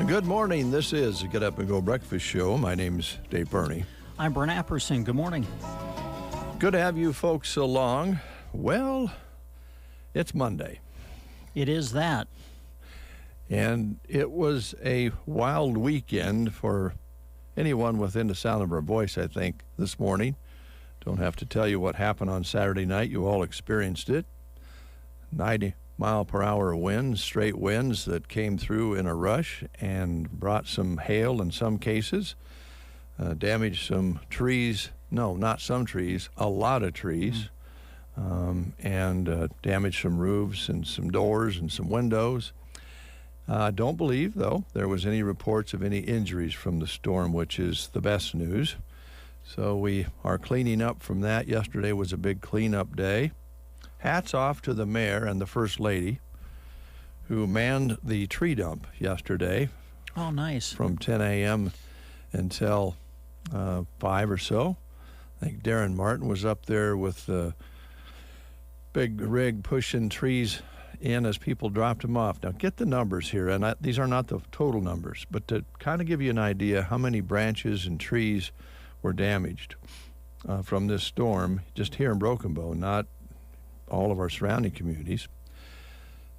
Good morning. This is the Get Up and Go Breakfast Show. My name's Dave Burney. I'm Brent Apperson. Good morning. Good to have you folks along. Well, it's Monday. It is that. And it was a wild weekend for anyone within the sound of our voice, I think, this morning. Don't have to tell you what happened on Saturday night. You all experienced it. 90-mile-per-hour winds, straight winds that came through in a rush and brought some hail in some cases, damaged some trees. No, not some trees, a lot of trees, and damaged some roofs and some doors and some windows. I don't believe, though, there was any reports of any injuries from the storm, which is the best news. So we are cleaning up from that. Yesterday was a big cleanup day. Hats off to the mayor and the first lady who manned the tree dump yesterday. Oh, nice. From 10 a.m. until 5 or so. I think Darren Martin was up there with the big rig pushing trees in as people dropped them off. Now, get the numbers here, and these are not the total numbers, but to kind of give you an idea how many branches and trees were damaged from this storm, just here in Broken Bow, not all of our surrounding communities.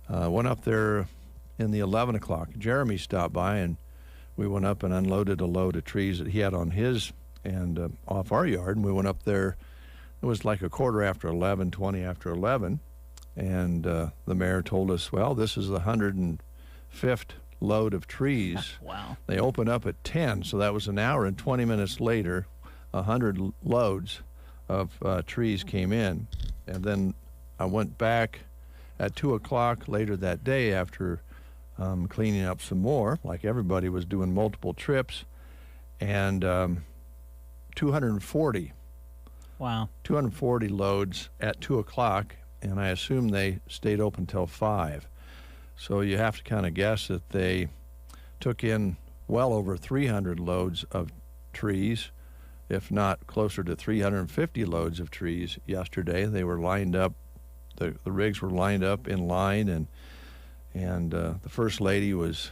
Went up there in the 11 o'clock. Jeremy stopped by, and we went up and unloaded a load of trees that he had on his and off our yard, and we went up there. It was like a quarter after 11, 20 after 11, and the mayor told us, well, this is the 105th load of trees. Wow. They opened up at 10, so that was an hour and 20 minutes later, 100 loads of trees came in. And then I went back at 2 o'clock later that day after cleaning up some more, like everybody was doing multiple trips, and 240. Wow. 240 loads at 2 o'clock, and I assume they stayed open till 5. So you have to kind of guess that they took in well over 300 loads of trees, if not closer to 350 loads of trees yesterday. They were lined up. The rigs were lined up in line, and the first lady was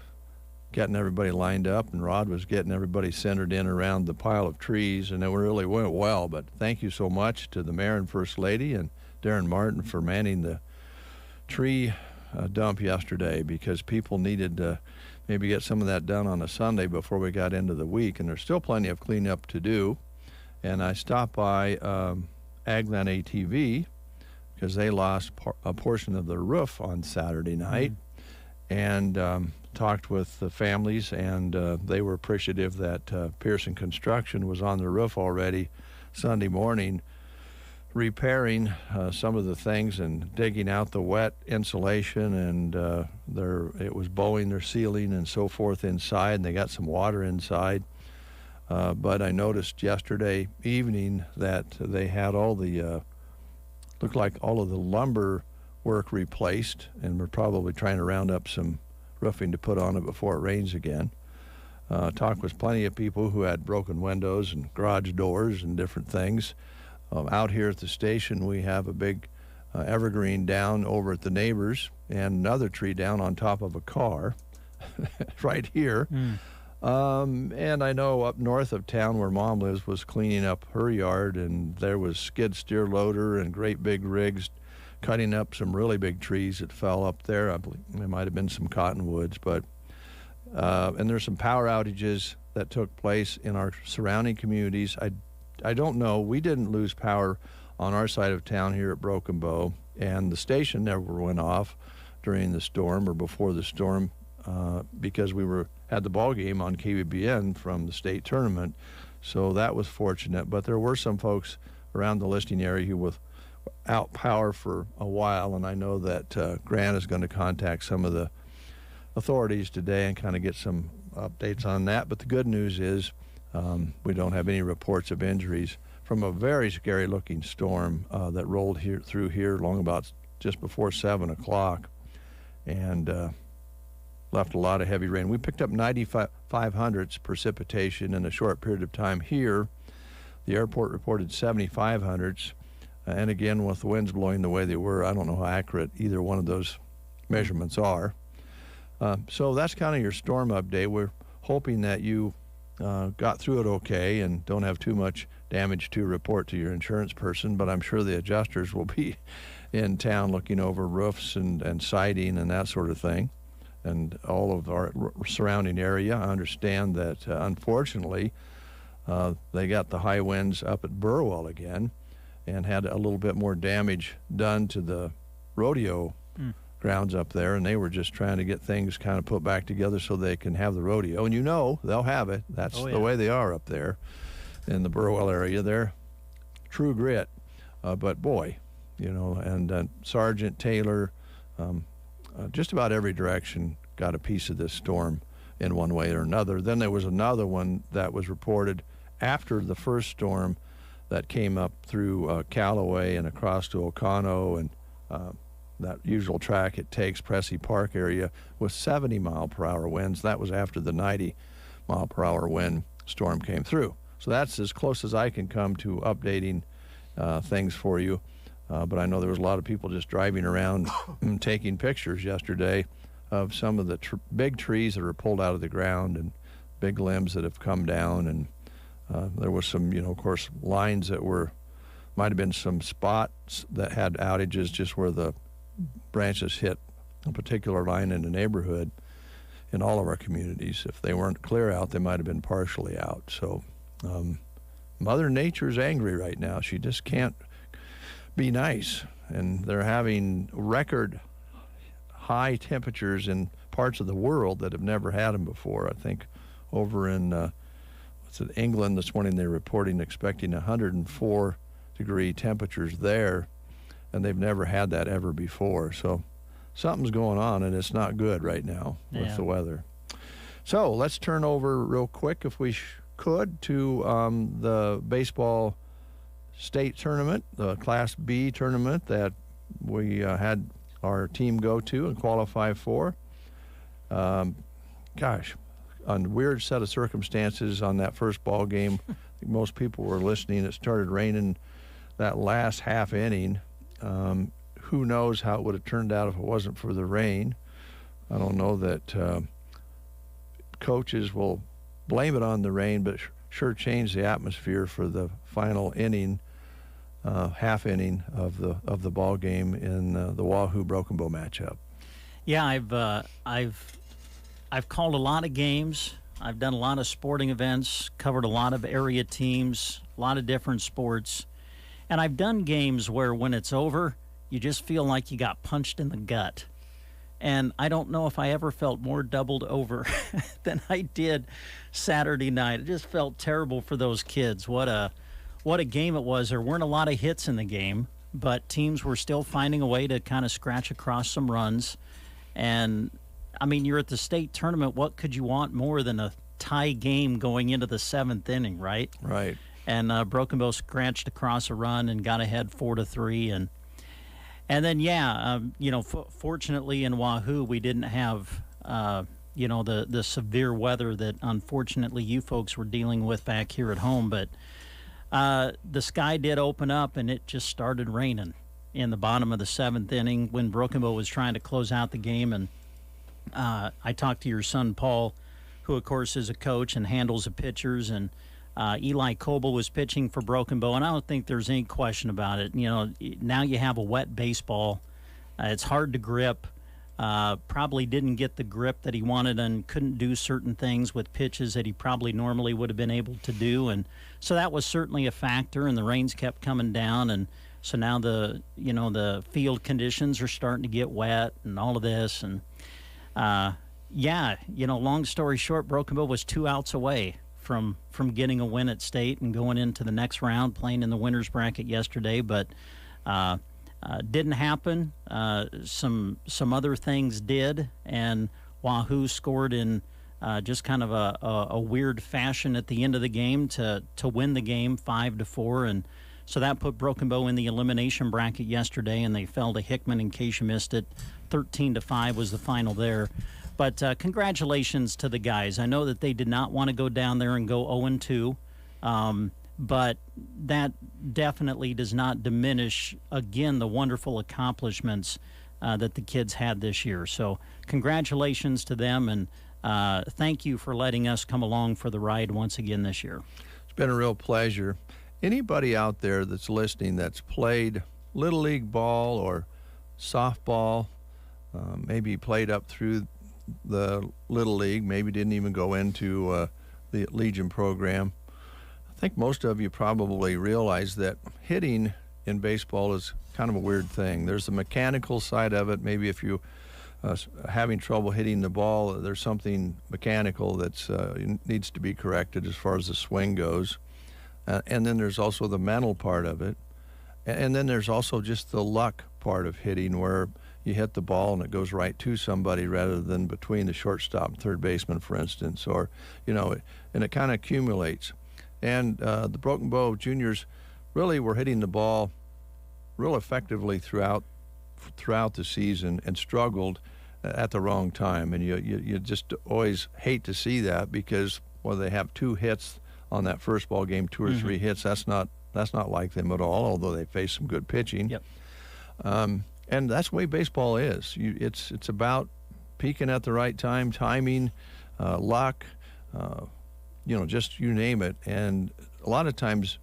getting everybody lined up, and Rod was getting everybody centered in around the pile of trees, and it really went well. But thank you so much to the mayor and first lady and Darren Martin for manning the tree dump yesterday, because people needed to maybe get some of that done on a Sunday before we got into the week, and there's still plenty of cleanup to do. And I stopped by Agland ATV because they lost a portion of their roof on Saturday night, and talked with the families, and they were appreciative that Pearson Construction was on the roof already Sunday morning, repairing some of the things and digging out the wet insulation, and it was bowing their ceiling and so forth inside, and they got some water inside. But I noticed yesterday evening that they had all the, looked like all of the lumber work replaced, and we're probably trying to round up some roofing to put on it before it rains again. Talked with plenty of people who had broken windows and garage doors and different things. Out here at the station, we have a big evergreen down over at the neighbors, and another tree down on top of a car right here. And I know up north of town where Mom lives was cleaning up her yard, and there was skid steer loader and great big rigs cutting up some really big trees that fell up there. I believe there might have been some cottonwoods, but and there's some power outages that took place in our surrounding communities. I don't know. We didn't lose power on our side of town here at Broken Bow, and the station never went off during the storm or before the storm because we had the ball game on KBBN from the state tournament, so that was fortunate. But there were some folks around the listing area who out power for a while, and I know that Grant is going to contact some of the authorities today and kind of get some updates on that. But the good news is we don't have any reports of injuries from a very scary-looking storm that rolled through here long about just before 7 o'clock and left a lot of heavy rain. We picked up 95 hundredths precipitation in a short period of time here. The airport reported 75 hundredths. And again, with the winds blowing the way they were, I don't know how accurate either one of those measurements are. So that's kind of your storm update. We're hoping that you got through it okay and don't have too much damage to report to your insurance person, but I'm sure the adjusters will be in town looking over roofs and siding and that sort of thing and all of our surrounding area. I understand that, unfortunately, they got the high winds up at Burwell again and had a little bit more damage done to the rodeo grounds up there, and they were just trying to get things kind of put back together so they can have the rodeo. And they'll have it. That's the way they are up there in the Burwell area. They're true grit. But boy, and Sergeant Taylor, just about every direction got a piece of this storm in one way or another. Then there was another one that was reported after the first storm that came up through Callaway and across to Oconto and that usual track it takes, Pressey Park area, with 70-mile-per-hour winds. That was after the 90-mile-per-hour wind storm came through. So that's as close as I can come to updating things for you. But I know there was a lot of people just driving around and taking pictures yesterday of some of the big trees that are pulled out of the ground and big limbs that have come down. And there was some, of course, lines that might have been some spots that had outages just where the branches hit a particular line in the neighborhood in all of our communities. If they weren't clear out, they might have been partially out. So Mother Nature's angry right now. She just can't be nice. And they're having record high temperatures in parts of the world that have never had them before. I think over in England this morning they're expecting 104-degree temperatures there. And they've never had that ever before. So something's going on, and it's not good right now with the weather. So let's turn over real quick, if we could, to the baseball state tournament, the Class B tournament that we had our team go to and qualify for. Gosh, a weird set of circumstances on that first ball game. I think most people were listening. It started raining that last half inning. Who knows how it would have turned out if it wasn't for the rain. I don't know that coaches will blame it on the rain, but sure changed the atmosphere for the final inning, half inning of the ball game in the Wahoo Broken Bow matchup. Yeah, I've called a lot of games. I've done a lot of sporting events, covered a lot of area teams, a lot of different sports. And I've done games where when it's over, you just feel like you got punched in the gut. And I don't know if I ever felt more doubled over than I did Saturday night. It just felt terrible for those kids. What a game it was. There weren't a lot of hits in the game, but teams were still finding a way to kind of scratch across some runs. And, I mean, you're at the state tournament. What could you want more than a tie game going into the seventh inning, right? Right. And Broken Bow scratched across a run and got ahead 4-3, and then fortunately in Wahoo we didn't have the severe weather that unfortunately you folks were dealing with back here at home. But the sky did open up and it just started raining in the bottom of the seventh inning when Broken Bow was trying to close out the game. And I talked to your son Paul, who of course is a coach and handles the pitchers, and Eli Coble was pitching for Broken Bow, and I don't think there's any question about it. Now you have a wet baseball. It's hard to grip. Probably didn't get the grip that he wanted and couldn't do certain things with pitches that he probably normally would have been able to do. And so that was certainly a factor, and the rains kept coming down. And so now the field conditions are starting to get wet and all of this. And, long story short, Broken Bow was 2 outs away from getting a win at state and going into the next round, playing in the winner's bracket yesterday. But Didn't happen. Some other things did, and Wahoo scored in just kind of a weird fashion at the end of the game to win the game 5-4, and so that put Broken Bow in the elimination bracket yesterday, and they fell to Hickman. In case you missed it, 13-5 was the final there. But congratulations to the guys. I know that they did not want to go down there and go 0-2, but that definitely does not diminish, again, the wonderful accomplishments that the kids had this year. So congratulations to them, and thank you for letting us come along for the ride once again this year. It's been a real pleasure. Anybody out there that's listening that's played Little League ball or softball, maybe played up through the Little League, maybe didn't even go into the Legion program, I think most of you probably realize that hitting in baseball is kind of a weird thing. There's the mechanical side of it. Maybe if you having trouble hitting the ball, there's something mechanical that's needs to be corrected as far as the swing goes. And then there's also the mental part of it. And then there's also just the luck part of hitting, where you hit the ball and it goes right to somebody rather than between the shortstop and third baseman, for instance, or, and it kind of accumulates. And the Broken Bow juniors really were hitting the ball real effectively throughout the season and struggled at the wrong time. And you just always hate to see that, because whether they have 2 hits on that first ball game, 2 or 3 hits, that's not like them at all, although they face some good pitching. Yep. And that's the way baseball is. It's about peaking at the right time, timing, luck, just you name it. And a lot of times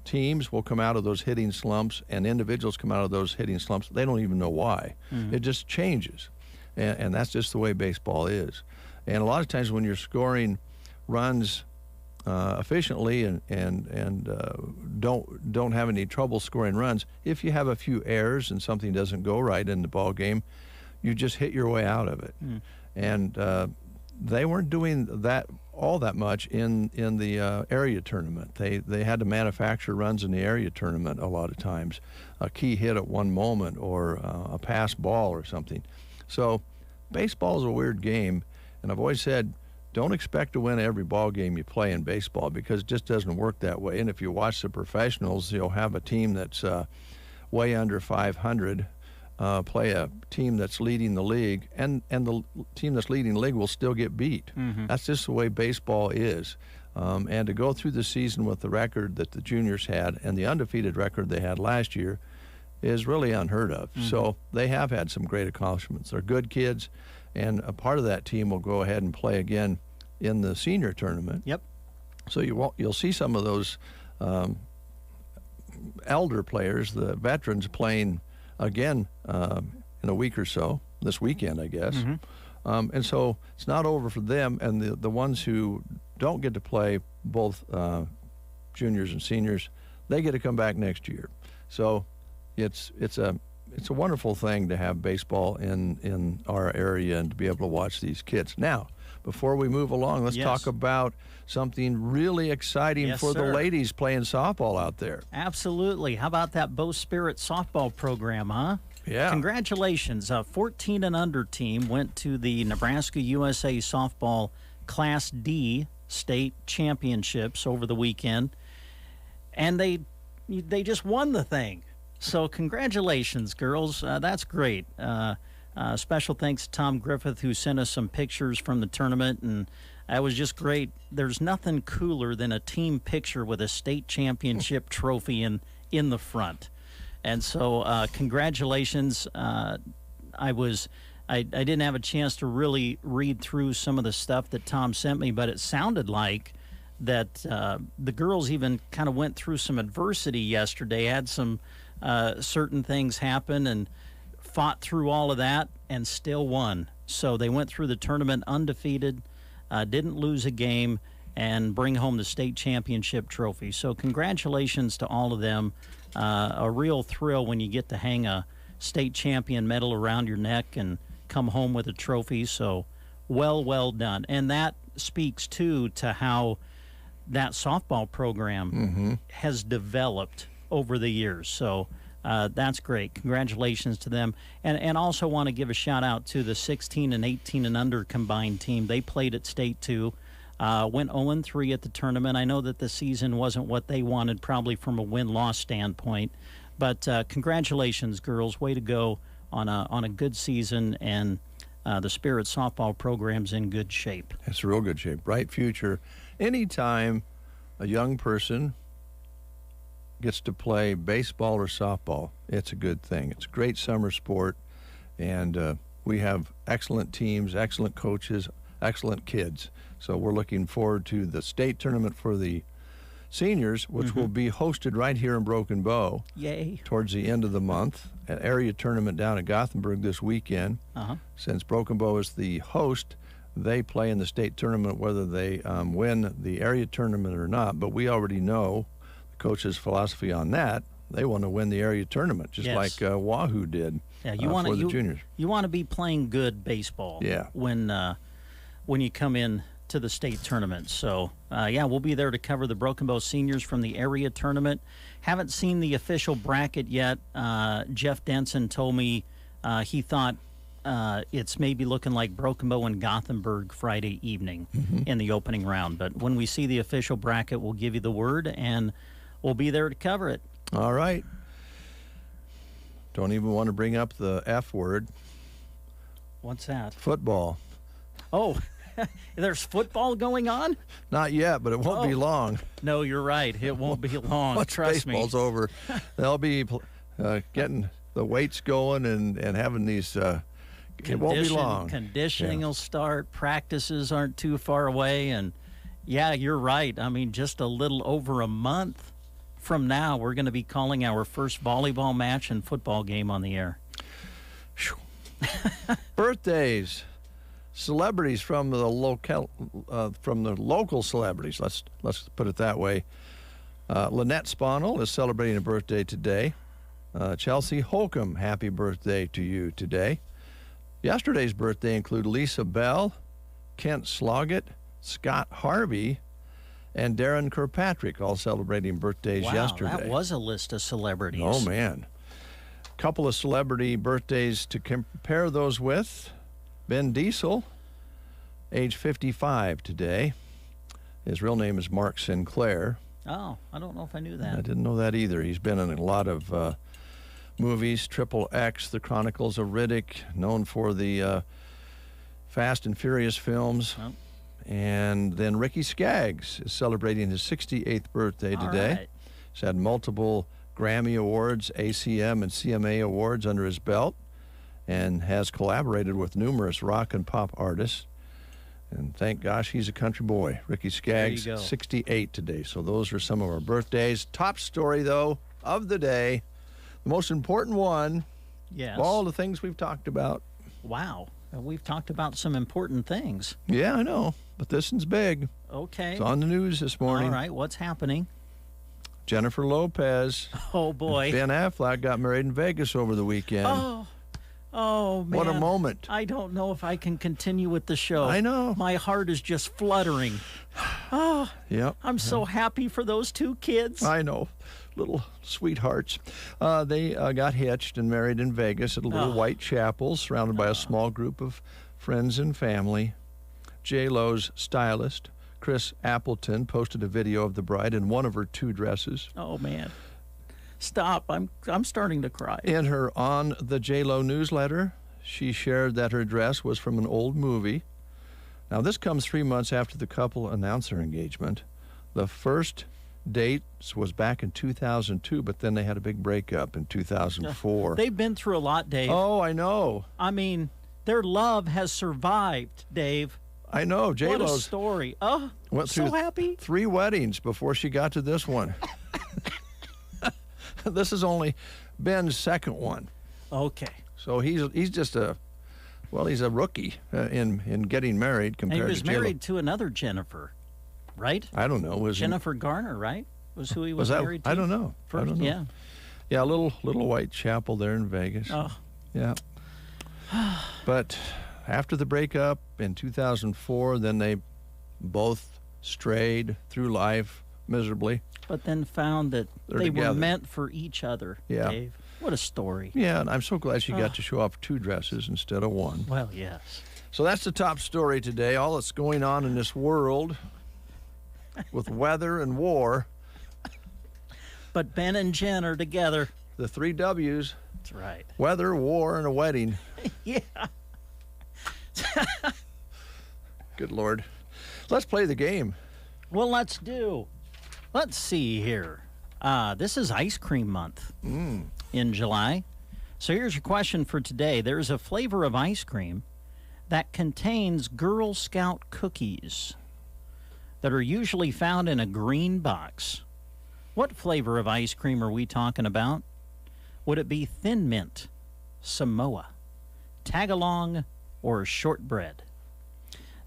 teams will come out of those hitting slumps, and individuals come out of those hitting slumps. They don't even know why. It just changes. And that's just the way baseball is. And a lot of times when you're scoring runs efficiently and don't have any trouble scoring runs, if you have a few errors and something doesn't go right in the ball game, you just hit your way out of it. And they weren't doing that all that much in the area tournament. They had to manufacture runs in the area tournament a lot of times, a key hit at one moment or a pass ball or something. So baseball is a weird game, and I've always said, don't expect to win every ball game you play in baseball, because it just doesn't work that way. And if you watch the professionals, you'll have a team that's way under 500 play a team that's leading the league, and the team that's leading the league will still get beat. That's just the way baseball is. And to go through the season with the record that the juniors had and the undefeated record they had last year is really unheard of. So they have had some great accomplishments. They're good kids. And a part of that team will go ahead and play again in the senior tournament. Yep. So you'll see some of those elder players, the veterans, playing again in a week or so, this weekend, I guess. And so it's not over for them. And the ones who don't get to play, both juniors and seniors, they get to come back next year. So it's a wonderful thing to have baseball in our area and to be able to watch these kids. Now, before we move along, let's talk about something really exciting for the ladies playing softball out there. Absolutely. How about that Bow Spirit softball program, huh? Yeah. Congratulations. A 14 and under team went to the Nebraska USA Softball Class D state championships over the weekend, and they just won the thing. So congratulations, girls. That's great. Special thanks to Tom Griffith, who sent us some pictures from the tournament, and that was just great. There's nothing cooler than a team picture with a state championship trophy in the front. And so congratulations. I didn't have a chance to really read through some of the stuff that Tom sent me, but it sounded like that the girls even kind of went through some adversity yesterday, had some certain things happen, and fought through all of that and still won. So they went through the tournament undefeated, didn't lose a game, and bring home the state championship trophy. So congratulations to all of them. A real thrill when you get to hang a state champion medal around your neck and come home with a trophy. So well done. And that speaks too to how that softball program has developed over the years. So That's great. Congratulations to them. And also want to give a shout out to the 16 and 18 and under combined team. They played at state too. Went 0-3 at the tournament. I know that the season wasn't what they wanted, probably from a win-loss standpoint. But congratulations, girls. Way to go on a good season, and the Spirit softball program's in good shape. It's real good shape. Bright future. Anytime a young person gets to play baseball or softball, it's a good thing. It's a great summer sport, and we have excellent teams, excellent coaches, excellent kids. So we're looking forward to the state tournament for the seniors, which will be hosted right here in Broken Bow. Yay. Towards the end of the month. An area tournament down at Gothenburg this weekend. Since Broken Bow is the host, they play in the state tournament whether they win the area tournament or not. But we already know the coach's philosophy on that. They want to win the area tournament, just like Wahoo did for the juniors. You want to be playing good baseball when you come in to the state tournament. So, we'll be there to cover the Broken Bow seniors from the area tournament. Haven't seen the official bracket yet. Jeff Denson told me he thought it's maybe looking like Broken Bow and Gothenburg Friday evening in the opening round. But when we see the official bracket, we'll give you the word, and we'll be there to cover it. All right. Don't even want to bring up the F word. What's that? Football. Oh, there's football going on? Not yet, but it won't be long. No, you're right. It won't be long. Once Trust me. baseball's over, they'll be getting the weights going and having these. It won't be long. Conditioning will start. Practices aren't too far away. And, you're right. I mean, just a little over a month from now, we're going to be calling our first volleyball match and football game on the air. Birthdays. Celebrities from the local celebrities. Let's put it that way. Lynette Sponel is celebrating a birthday today. Chelsea Holcomb, happy birthday to you today. Yesterday's birthday include Lisa Bell, Kent Sloggett, Scott Harvey, and Darren Kirkpatrick, all celebrating birthdays yesterday. That was a list of celebrities. Oh man, couple of celebrity birthdays to compare those with. Ben Diesel, age 55 today. His real name is Mark Sinclair. Oh, I don't know if I knew that. I didn't know that either. He's been in a lot of movies, Triple X, The Chronicles of Riddick, known for the Fast and Furious films. Oh. And then Ricky Skaggs is celebrating his 68th birthday today. Right. He's had multiple Grammy Awards, ACM, and CMA Awards under his belt, and has collaborated with numerous rock and pop artists. And thank gosh he's a country boy. Ricky Skaggs, 68 today. So those are some of our birthdays. Top story, though, of the day, the most important one of all the things we've talked about. Wow. We've talked about some important things. Yeah, I know, but this one's big. Okay. It's on the news this morning. All right, what's happening? Jennifer Lopez. Oh, boy. Ben Affleck got married in Vegas over the weekend. Oh, man. What a moment. I don't know if I can continue with the show. I know. My heart is just fluttering. Oh, yep. I'm so happy for those two kids. I know. Little sweethearts. They got hitched and married in Vegas at a little white chapel surrounded by a small group of friends and family. J-Lo's stylist, Chris Appleton, posted a video of the bride in one of her two dresses. Oh, man. Stop. I'm starting to cry. In her On the J-Lo newsletter, she shared that her dress was from an old movie. Now, this comes 3 months after the couple announced their engagement. The first date was back in 2002, but then they had a big breakup in 2004. They've been through a lot, Dave. Oh, I know. I mean, their love has survived, Dave. I know. J-Lo's what a story. Oh, went through so happy. 3 weddings before she got to this one. This is only Ben's second one. Okay. So he's just he's a rookie in getting married compared to J-Lo. He was J-Lo. married to another Jennifer, right? I don't know. Jennifer Garner, right? Was who he was married to? I don't know. First, I don't know. Yeah. Yeah, a little white chapel there in Vegas. Oh. Yeah. But after the breakup in 2004, then they both strayed through life miserably. But then found that they were meant for each other, yeah. Dave. What a story. Yeah, and I'm so glad she got to show off 2 dresses instead of 1. Well, yes. So that's the top story today. All that's going on in this world with weather and war. But Ben and Jen are together. The 3 W's. That's right. Weather, war, and a wedding. Yeah. Good Lord. Let's play the game. Well, let's see here. This is ice cream month in July. So here's your question for today. There's a flavor of ice cream that contains Girl Scout cookies that are usually found in a green box. What flavor of ice cream are we talking about? Would it be Thin Mint, Samoa, Tagalong, or Shortbread?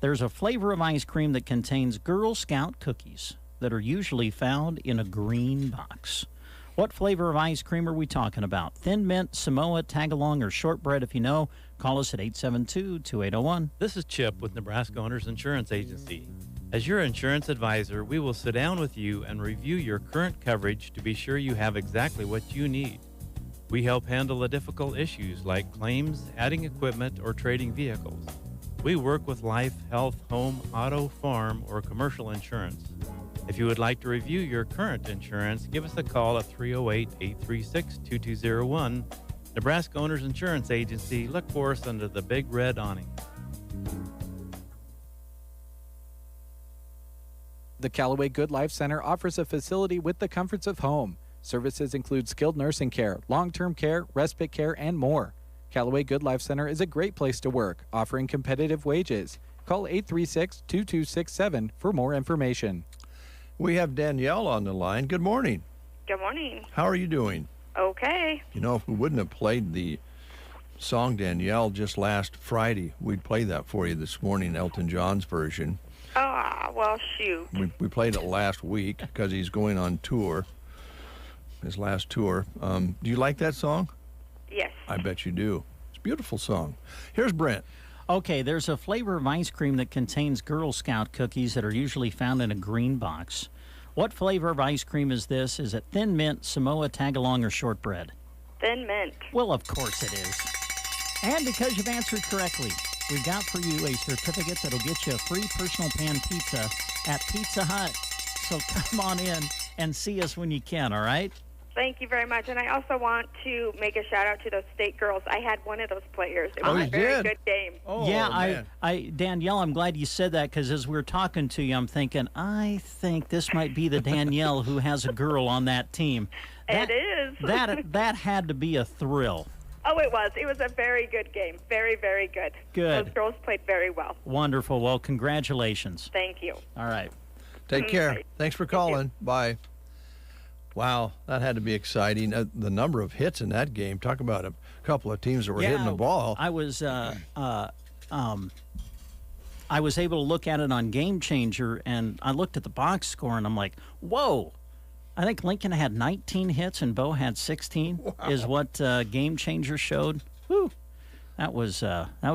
There's a flavor of ice cream that contains Girl Scout cookies that are usually found in a green box. What flavor of ice cream are we talking about? Thin Mint, Samoa, Tagalong, or Shortbread? If you know, call us at 872-2801. This is Chip with Nebraska Owners Insurance Agency. As your insurance advisor, we will sit down with you and review your current coverage to be sure you have exactly what you need. We help handle the difficult issues like claims, adding equipment, or trading vehicles. We work with life, health, home, auto, farm, or commercial insurance. If you would like to review your current insurance, give us a call at 308-836-2201. Nebraska Owners Insurance Agency. Look for us under the big red awning. The Callaway Good Life Center offers a facility with the comforts of home. Services include skilled nursing care, long-term care, respite care, and more. Callaway Good Life Center is a great place to work, offering competitive wages. Call 836-2267 for more information. We have Danielle on the line. Good morning. Good morning. How are you doing? Okay. You know, if we wouldn't have played the song Danielle just last Friday, we'd play that for you this morning, Elton John's version. Ah, well, shoot. We played it last week because he's going on tour, his last tour. Do you like that song? Yes. I bet you do. It's a beautiful song. Here's Brent. Okay, there's a flavor of ice cream that contains Girl Scout cookies that are usually found in a green box. What flavor of ice cream is this? Is it Thin Mint, Samoa, Tagalong, or Shortbread? Thin Mint. Well, of course it is. And because you've answered correctly, we've got for you a certificate that'll get you a free personal pan pizza at Pizza Hut. So come on in and see us when you can, all right? Thank you very much. And I also want to make a shout out to those state girls. I had one of those players. It was you a very did? good game. Oh, Yeah, man. Danielle, I'm glad you said that because as we were talking to you, I'm thinking, I think this might be the Danielle who has a girl on that team. It is. That had to be a thrill. Oh, it was. It was a very good game. Very, very good. Good. Those girls played very well. Wonderful. Well, congratulations. Thank you. All right. Take care. Bye. Thanks for calling. Bye. Wow, that had to be exciting. The number of hits in that game. Talk about a couple of teams that were hitting the ball. I was able to look at it on Game Changer, and I looked at the box score, and I'm like, whoa. I think Lincoln had 19 hits and Bo had 16. Is what Game Changer showed. Whew. That was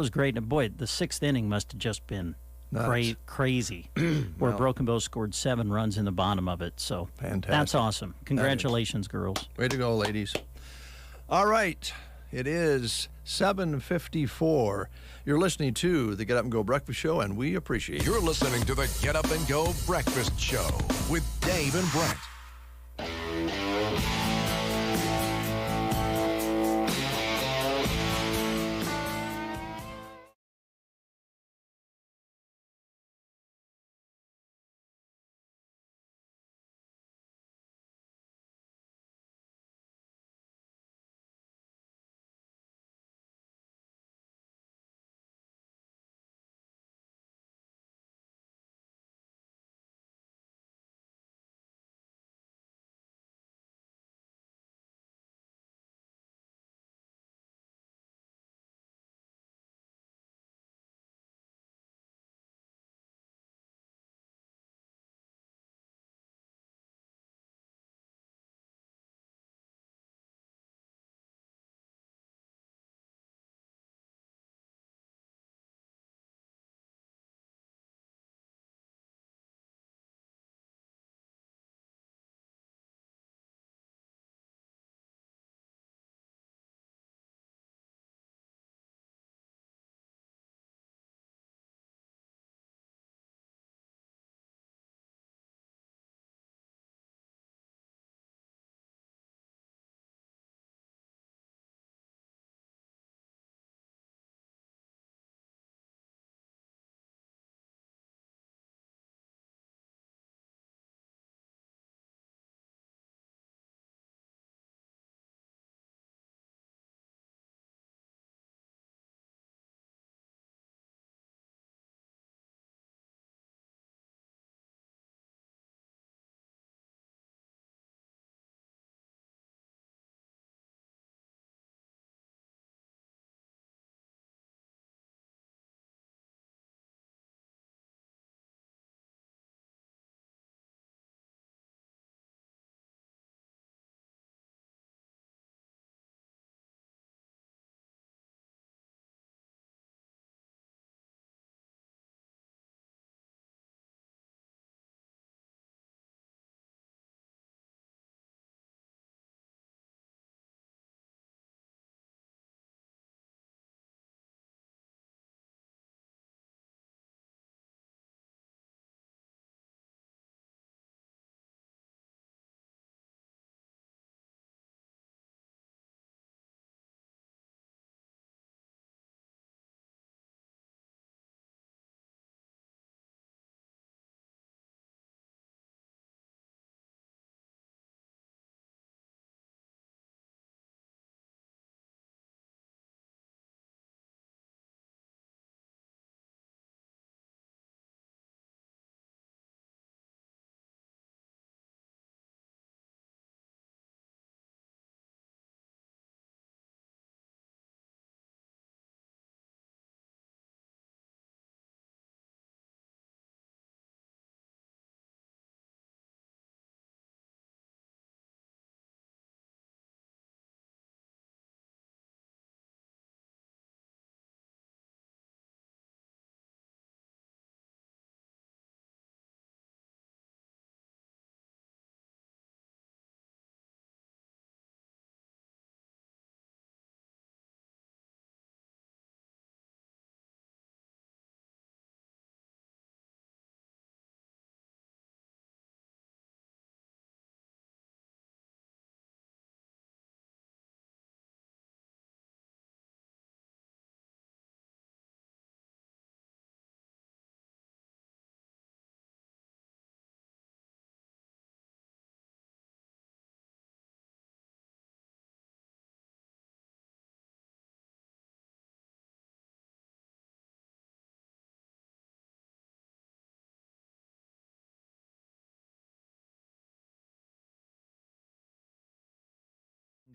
great. And boy, the 6th inning must have just been Nuts. crazy, where Broken Bow scored 7 runs in the bottom of it. So Fantastic. that's awesome. Congratulations, girls. Way to go, ladies. All right. It is 7:54. You're listening to the Get Up and Go Breakfast Show, and we appreciate it. You're listening to the Get Up and Go Breakfast Show with Dave and Brent.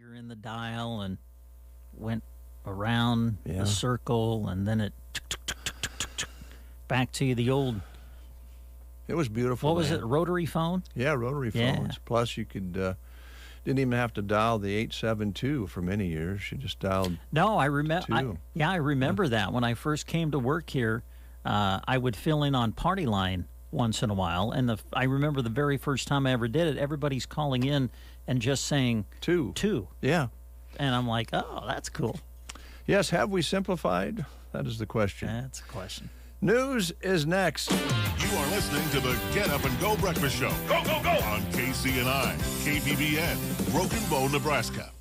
finger in the dial and went around Yeah. the circle, and then it back to the old. It was beautiful. What was man. it? Rotary phone? Yeah, rotary Yeah. phones. Plus, you could didn't even have to dial the 872 for many years. You just dialed. No, I remember. Two. I remember that when I first came to work here. I would fill in on Party Line once in a while, and I remember the very first time I ever did it. Everybody's calling in and just saying Two. Yeah. and I'm like, oh, that's cool. Yes. Have we simplified? That is the question. That's a question. News is next. You are listening to the Get Up and Go Breakfast Show. Go, go, go! On KCNI, KPBN, Broken Bow, Nebraska.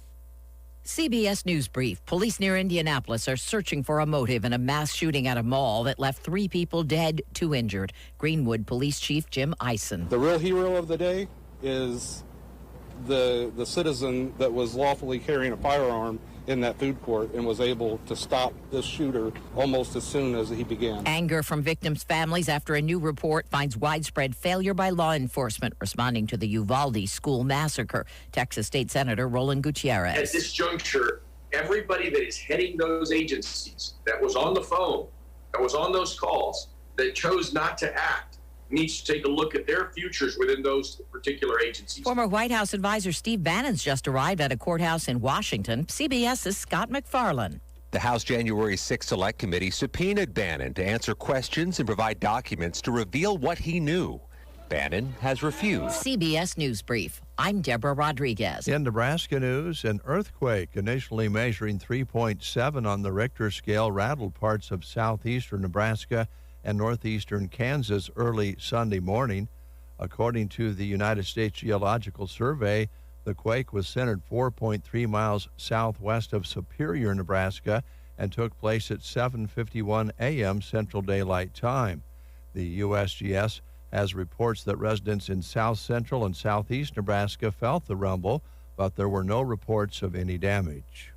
CBS News Brief. Police near Indianapolis are searching for a motive in a mass shooting at a mall that left 3 people dead, 2 injured. Greenwood Police Chief Jim Eisen. The real hero of the day is the citizen that was lawfully carrying a firearm in that food court and was able to stop this shooter almost as soon as he began. Anger from victims' families after a new report finds widespread failure by law enforcement responding to the Uvalde school massacre. Texas State Senator Roland Gutierrez. At this juncture, everybody that is heading those agencies, that was on the phone, that was on those calls, that chose not to act, needs to take a look at their futures within those particular agencies. Former White House advisor Steve Bannon's just arrived at a courthouse in Washington. CBS's Scott McFarlane. The House January 6 Select Committee subpoenaed Bannon to answer questions and provide documents to reveal what he knew. Bannon has refused. CBS News Brief. I'm Deborah Rodriguez. In Nebraska news, an earthquake initially measuring 3.7 on the Richter scale rattled parts of southeastern Nebraska and northeastern Kansas early Sunday morning. According to the United States Geological Survey, the quake was centered 4.3 miles southwest of Superior, Nebraska, and took place at 7:51 a.m. Central Daylight Time. The USGS has reports that residents in south central and southeast Nebraska felt the rumble, but there were no reports of any damage.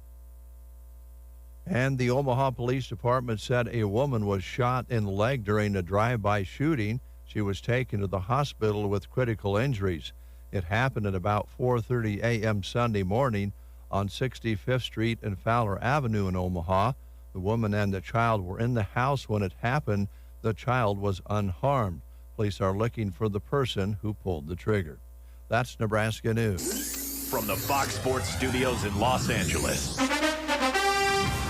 And the Omaha Police Department said a woman was shot in the leg during a drive-by shooting. She was taken to the hospital with critical injuries. It happened at about 4:30 a.m. Sunday morning on 65th Street and Fowler Avenue in Omaha. The woman and the child were in the house when it happened. The child was unharmed. Police are looking for the person who pulled the trigger. That's Nebraska News. From the Fox Sports Studios in Los Angeles,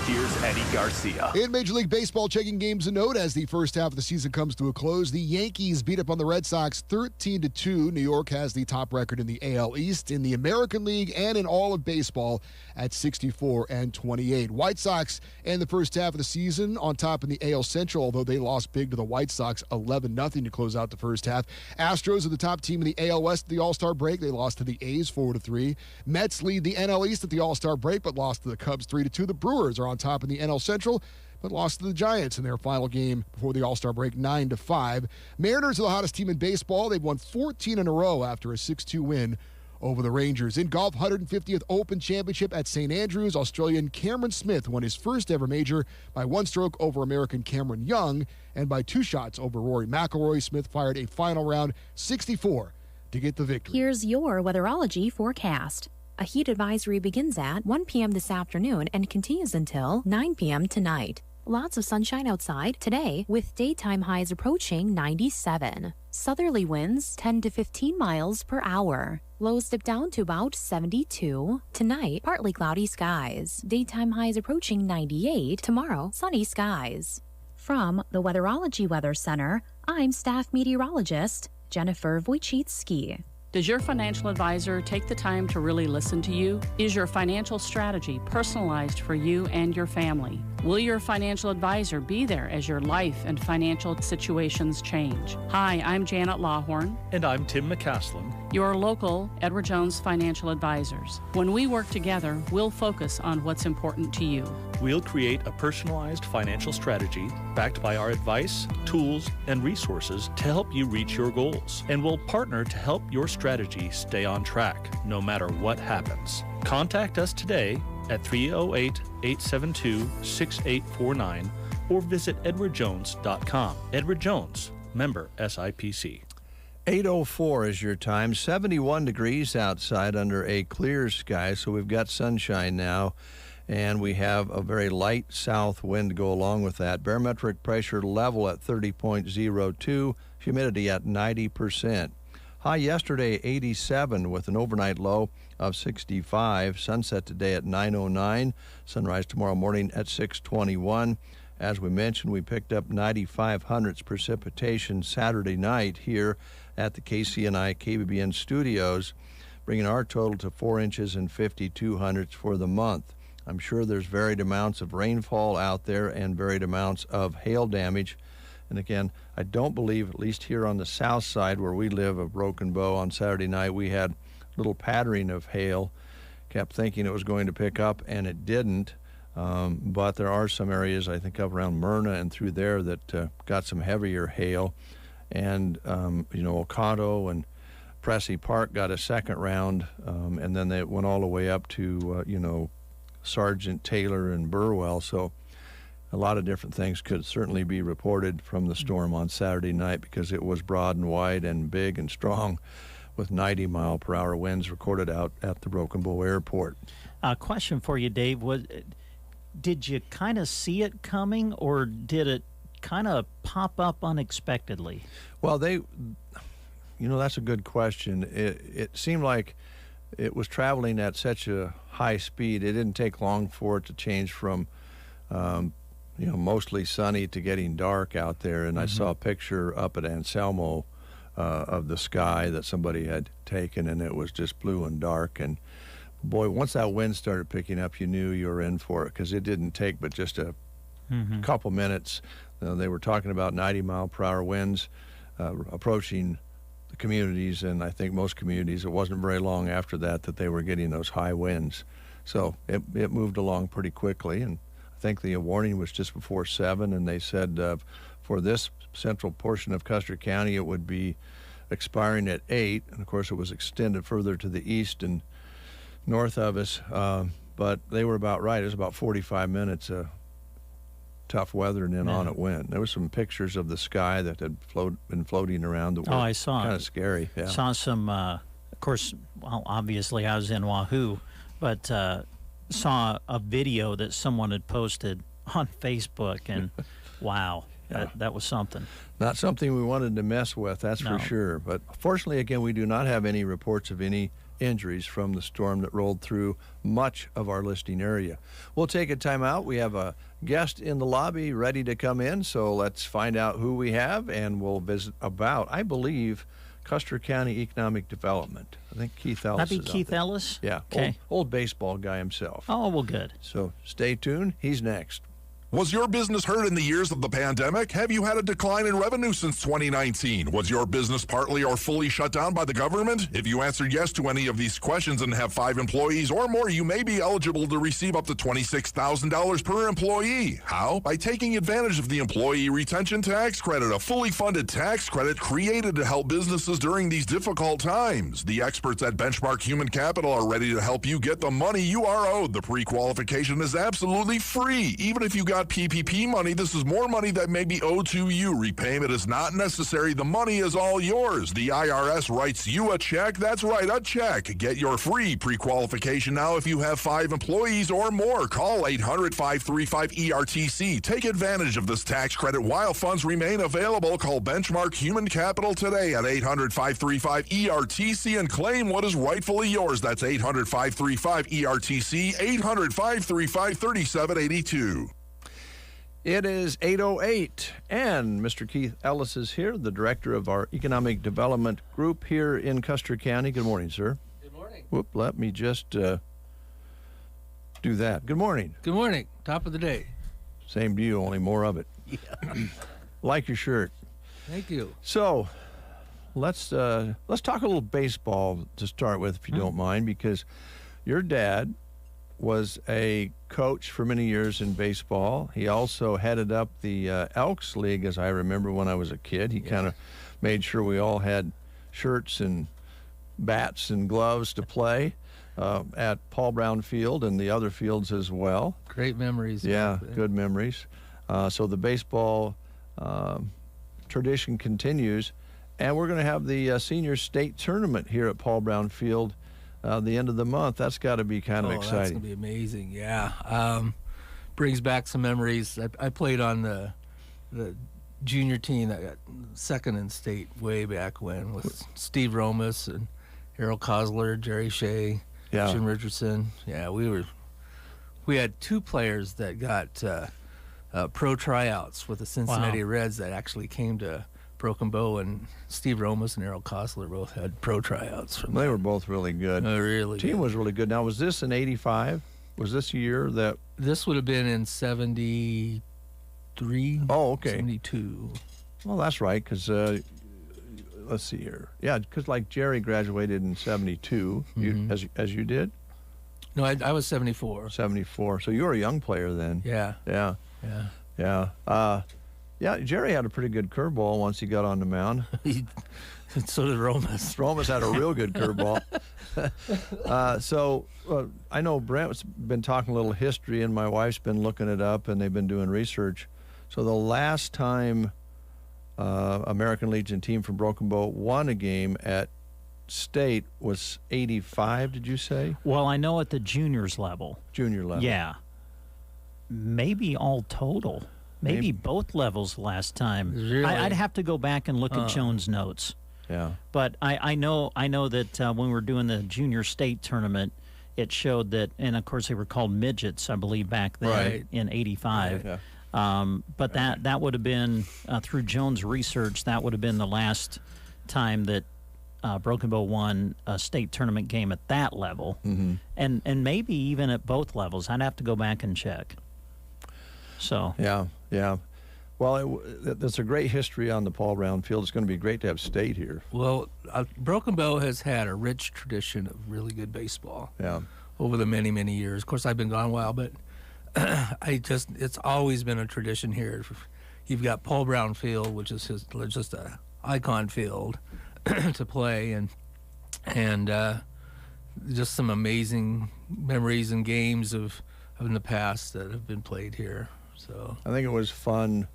here's Eddie Garcia. In Major League Baseball, checking games a note as the first half of the season comes to a close. The Yankees beat up on the Red Sox 13-2. New York has the top record in the AL East, in the American League, and in all of baseball at 64-28. White Sox in the first half of the season on top in the AL Central, although they lost big to the White Sox 11-0 to close out the first half. Astros are the top team in the AL West at the All-Star break. They lost to the A's 4-3. Mets lead the NL East at the All-Star break, but lost to the Cubs 3-2. The Brewers are on top in the NL Central, but lost to the Giants in their final game before the All-Star break 9-5. Mariners are the hottest team in baseball. They've won 14 in a row after a 6-2 win over the Rangers. In golf, 150th Open Championship at St. Andrews, Australian Cameron Smith won his first ever major by 1 stroke over American Cameron Young and by 2 shots over Rory McIlroy. Smith fired a final round 64 to get the victory. Here's your weatherology forecast. A heat advisory begins at 1 p.m. this afternoon and continues until 9 p.m. tonight. Lots of sunshine outside today with daytime highs approaching 97. Southerly winds 10 to 15 miles per hour. Lows dip down to about 72. Tonight, partly cloudy skies. Daytime highs approaching 98. Tomorrow, sunny skies. From the Weatherology Weather Center, I'm staff meteorologist Jennifer Wojcicki. Does your financial advisor take the time to really listen to you? Is your financial strategy personalized for you and your family? Will your financial advisor be there as your life and financial situations change? Hi, I'm Janet Lawhorn. And I'm Tim McCaslin. Your local Edward Jones financial advisors. When we work together, we'll focus on what's important to you. We'll create a personalized financial strategy backed by our advice, tools, and resources to help you reach your goals. And we'll partner to help your strategy stay on track, no matter what happens. Contact us today at 308-872-6849 or visit edwardjones.com. Edward Jones, member SIPC. 8:04 is your time. 71 degrees outside under a clear sky, so we've got sunshine now, and we have a very light south wind to go along with that. Barometric pressure level at 30.02, humidity at 90%. High yesterday, 87, with an overnight low of 65. Sunset today at 9:09. Sunrise tomorrow morning at 6:21. As we mentioned, we picked up 95 hundredths precipitation Saturday night here at the KCNI KBBN studios, bringing our total to 4 inches and 52 hundredths for the month. I'm sure there's varied amounts of rainfall out there and varied amounts of hail damage. And again, I don't believe, at least here on the south side where we live of Broken Bow on Saturday night, we had a little pattering of hail. Kept thinking it was going to pick up, and it didn't. But there are some areas, I think, up around Myrna and through there that got some heavier hail. And, Ocado and Pressy Park got a second round, and then they went all the way up to, Sergeant Taylor and Burwell. So a lot of different things could certainly be reported from the storm on Saturday night because it was broad and wide and big and strong with 90-mile-per-hour winds recorded out at the Broken Bow Airport. Question for you, Dave. Did you kind of see it coming, or did it kind of pop up unexpectedly? Well, that's a good question. It seemed like it was traveling at such a high speed. It didn't take long for it to change from, mostly sunny to getting dark out there. And I saw a picture up at Anselmo of the sky that somebody had taken, and it was just blue and dark. And boy, once that wind started picking up, you knew you were in for it, because it didn't take but just a couple minutes. They were talking about 90-mile-per-hour winds approaching the communities, and I think most communities, it wasn't very long after that they were getting those high winds. So it moved along pretty quickly, and I think the warning was just before 7, and they said for this central portion of Custer County, it would be expiring at 8, and of course it was extended further to the east and north of us, but they were about right. It was about 45 minutes of tough weather, and then on it went. There were some pictures of the sky that had been floating around that were I saw kind of scary. Yeah. Saw some, of course, well, obviously I was in Wahoo, but saw a video that someone had posted on Facebook, and wow, that was something. Not something we wanted to mess with, that's for sure. But fortunately, again, we do not have any reports of any injuries from the storm that rolled through much of our listing area. We'll take a time out. We have a guest in the lobby ready to come in, so let's find out who we have, and we'll visit about, I believe, Custer County Economic Development. I think Keith Ellis. That'd be Keith Ellis? Yeah, okay. Old baseball guy himself. Oh, well, good. So stay tuned. He's next. Was your business hurt in the years of the pandemic? Have you had a decline in revenue since 2019? Was your business partly or fully shut down by the government? If you answered yes to any of these questions and have 5 employees or more, you may be eligible to receive up to $26,000 per employee. How? By taking advantage of the Employee Retention Tax Credit, a fully funded tax credit created to help businesses during these difficult times. The experts at Benchmark Human Capital are ready to help you get the money you are owed. The pre-qualification is absolutely free. Even if you got PPP money, this is more money that may be owed to you. Repayment is not necessary. The money is all yours. The IRS writes you a check. That's right, a check. Get your free pre-qualification now if you have 5 employees or more. Call 800-535-ERTC. Take advantage of this tax credit while funds remain available. Call Benchmark Human Capital today at 800-535-ERTC and claim what is rightfully yours. That's 800-535-ERTC, 800-535-3782. It is 8:08, and Mr. Keith Ellis is here, the director of our Economic Development Group here in Custer County. Good morning, sir. Good morning. Whoop, let me just do that. Good morning. Good morning. Top of the day. Same to you, only more of it. Yeah. Like your shirt. Thank you. So, let's talk a little baseball to start with, if you don't mind, because your dad was a coach for many years in baseball. He also headed up the Elks League, as I remember when I was a kid. He kind of made sure we all had shirts and bats and gloves to play at Paul Brown Field and the other fields as well. Great memories. Yeah, good memories. So the baseball tradition continues. And we're going to have the senior state tournament here at Paul Brown Field the end of the month. That's got to be kind of That's exciting. going to be amazing, yeah. Brings back some memories. I played on the junior team that got second in state way back when with Steve Romas and Harold Kosler, Jerry Shea, Jim Richardson. Yeah, we had 2 players that got pro tryouts with the Cincinnati Reds that actually came to Broken Bow, and Steve Romas and Harold Kosler both had pro tryouts. They were both really good. Really team good. was really good. Now, was this in 85? Was this a year that... This would have been in 73. Oh, okay. 72. Well, that's right, because... let's see here. Yeah, because like Jerry graduated in 72, as you did? No, I was 74. 74. So you were a young player then. Yeah. Yeah. Jerry had a pretty good curveball once he got on the mound. So did Romas. Romas had a real good curveball. I know Brent's been talking a little history, and my wife's been looking it up, and they've been doing research. So the last time American Legion team from Broken Bow won a game at state was 85, did you say? Well, I know at the juniors level. Junior level. Yeah. Maybe all total. Maybe both levels last time. Really? I'd have to go back and look at Jones' notes. Yeah. But I know that when we were doing the junior state tournament, it showed that, and of course they were called midgets, I believe, back then in 85. Yeah. But that would have been, through Jones' research, that would have been the last time that Broken Bow won a state tournament game at that level. Mm-hmm. And maybe even at both levels. I'd have to go back and check. So Yeah. Well, there's a great history on the Paul Brown Field. It's going to be great to have state here. Well, Broken Bow has had a rich tradition of really good baseball. Yeah. Over the many, many years. Of course, I've been gone a while, but it's always been a tradition here. You've got Paul Brown Field, which is just a icon field to play, and just some amazing memories and games in the past that have been played here. So I think it was fun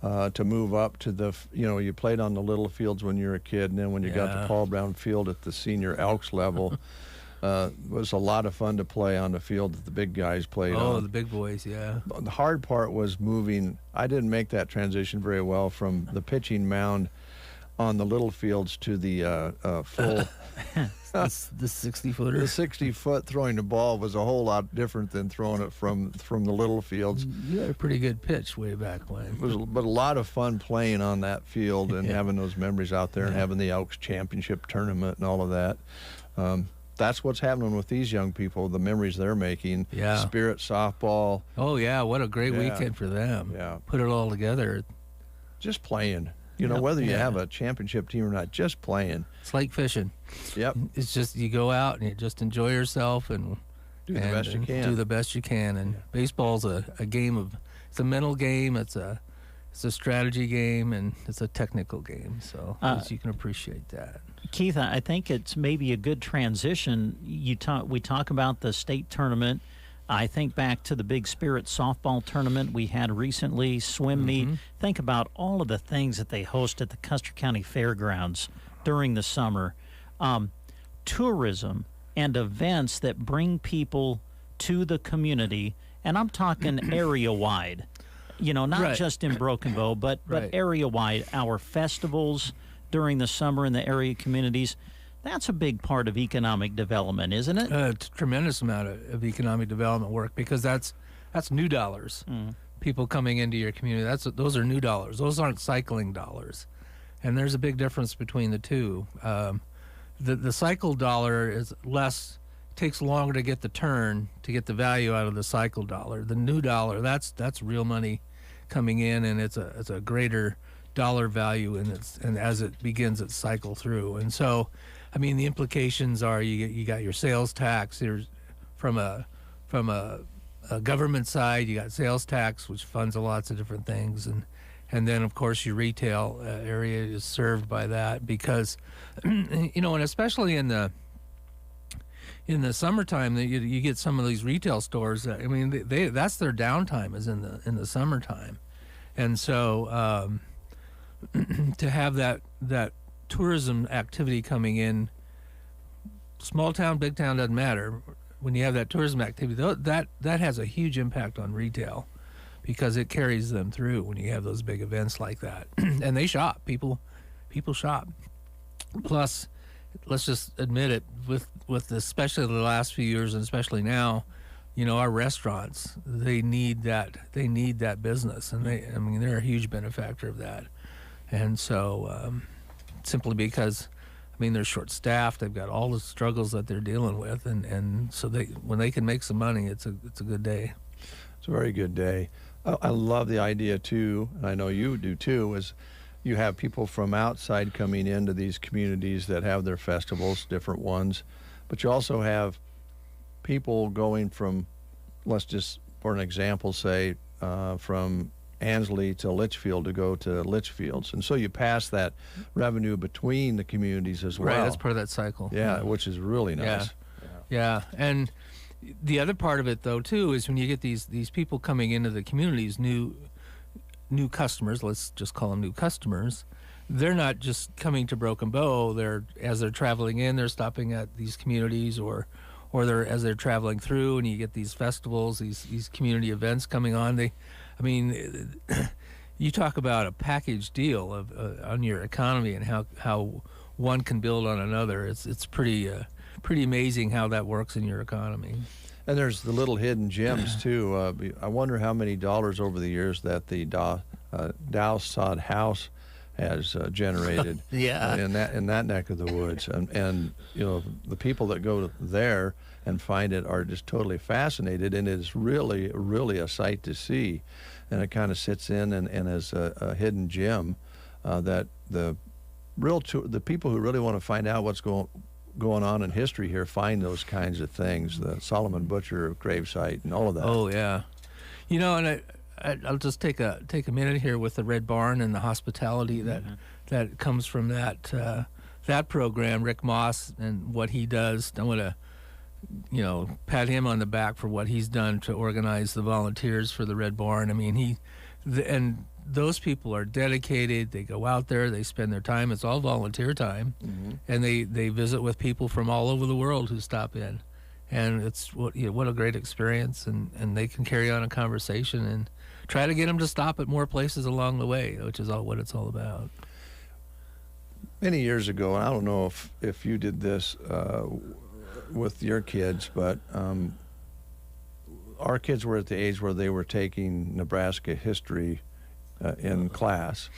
to move up to you played on the little fields when you were a kid, and then when you got to Paul Brown Field at the senior Elks level, it was a lot of fun to play on the field that the big guys played on. Oh, the big boys, yeah. The hard part was moving. I didn't make that transition very well from the pitching mound on the little fields to the full... the 60-footer. The 60-foot throwing the ball was a whole lot different than throwing it from the little fields. You had a pretty good pitch way back when. It was, but a lot of fun playing on that field and having those memories out there and having the Elks Championship tournament and all of that. That's what's happening with these young people, the memories they're making. Yeah. Spirit softball. Oh, yeah, what a great weekend for them. Yeah. Put it all together. Just playing. Whether you have a championship team or not, just playing. It's like fishing. Yep. It's just you go out and you just enjoy yourself and do the best you can. Do the best you can. And baseball's a game of, it's a mental game. It's a strategy game, and it's a technical game. So you can appreciate that. Keith, I think it's maybe a good transition. We talk about the state tournament. I think back to the big Spirit softball tournament we had recently, swim meet. Think about all of the things that they host at the Custer County Fairgrounds during the summer. Tourism and events that bring people to the community, and I'm talking area-wide. Not just in Broken Bow, but area-wide. Our festivals during the summer in the area communities. That's a big part of economic development, isn't it? It's a tremendous amount of economic development work, because that's new dollars. People coming into your community. Those are new dollars. Those aren't cycling dollars, and there's a big difference between the two. The cycle dollar is less. Takes longer to get the turn, to get the value out of the cycle dollar. The new dollar, that's real money coming in, and it's a greater dollar value, and as it begins its cycle through. And so, I mean, the implications are you got your sales tax. There's from a government side, you got sales tax, which funds lots of different things, and then of course your retail area is served by that, because and especially in the summertime, you get some of these retail stores. I mean, that's their downtime is in the summertime, and so to have that tourism activity coming in, small town, big town, doesn't matter. When you have that tourism activity, that has a huge impact on retail, because it carries them through when you have those big events like that. And they shop. People shop. Plus, let's just admit it, with especially the last few years, and especially now, our restaurants, they need that business, and they're a huge benefactor of that. And so simply because they're short-staffed, they've got all the struggles that they're dealing with, and so when they can make some money, it's a good day. It's a very good day. I love the idea too, and I know you do too, is you have people from outside coming into these communities that have their festivals, different ones, but you also have people going from, let's just, for an example, say from Ansley to Litchfield to go to Litchfields. And so you pass that revenue between the communities as well. Right, that's part of that cycle. Yeah, which is really nice. Yeah. And the other part of it, though, too, is when you get these people coming into the communities, new customers, let's just call them new customers, they're not just coming to Broken Bow. As they're traveling in, they're stopping at these communities, or as they're traveling through, and you get these festivals, these community events coming on. You talk about a package deal on your economy and how one can build on another. It's pretty amazing how that works in your economy. And there's the little hidden gems too. I wonder how many dollars over the years that the Dow Sod House has generated. Yeah. In that neck of the woods, and the people that go there and find it are just totally fascinated, and it's really, really a sight to see. And it kind of sits in and is a hidden gem that the people who really want to find out what's going on in history here find those kinds of things. The Solomon Butcher gravesite and all of that. Oh yeah, and I'll just take a minute here with the Red Barn and the hospitality that comes from that program. Rick Moss and what he does. I want to pat him on the back for what he's done to organize the volunteers for the Red Barn. And those people are dedicated. They go out there, they spend their time. It's all volunteer time, and they visit with people from all over the world who stop in, and it's what a great experience. And they can carry on a conversation and try to get them to stop at more places along the way, which is what it's all about. Many years ago, and I don't know if you did this with your kids, but our kids were at the age where they were taking Nebraska history in class,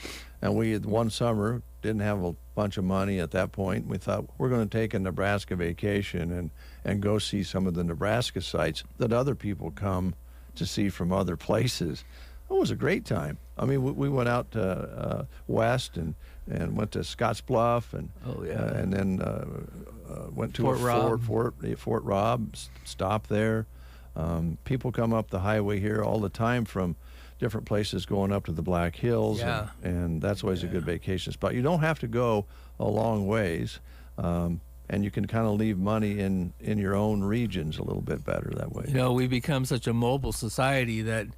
and we had one summer didn't have a bunch of money at that point. We thought we're going to take a Nebraska vacation and go see some of the Nebraska sites that other people come to see from other places. It was a great time. We went out west and went to Scotts Bluff and then went to Fort Robb, stopped there. People come up the highway here all the time from different places going up to the Black Hills, and that's always a good vacation spot. You don't have to go a long ways, and you can kind of leave money in your own regions a little bit better that way. We've become such a mobile society that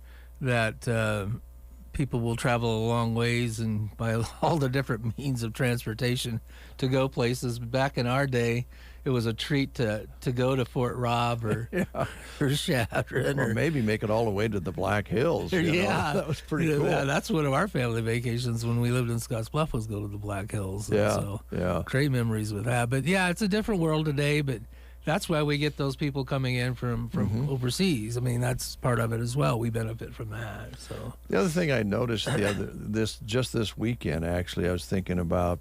people will travel a long ways and by all the different means of transportation to go places. Back in our day, it was a treat to go to Fort Robb or Chadron, or maybe make it all the way to the Black Hills. That was pretty cool. That's one of our family vacations when we lived in Scotts Bluff, was go to the Black Hills. Great memories with that. But it's a different world today. But that's why we get those people coming in from overseas. That's part of it as well. We benefit from that. So the other thing I noticed this weekend, actually, I was thinking about,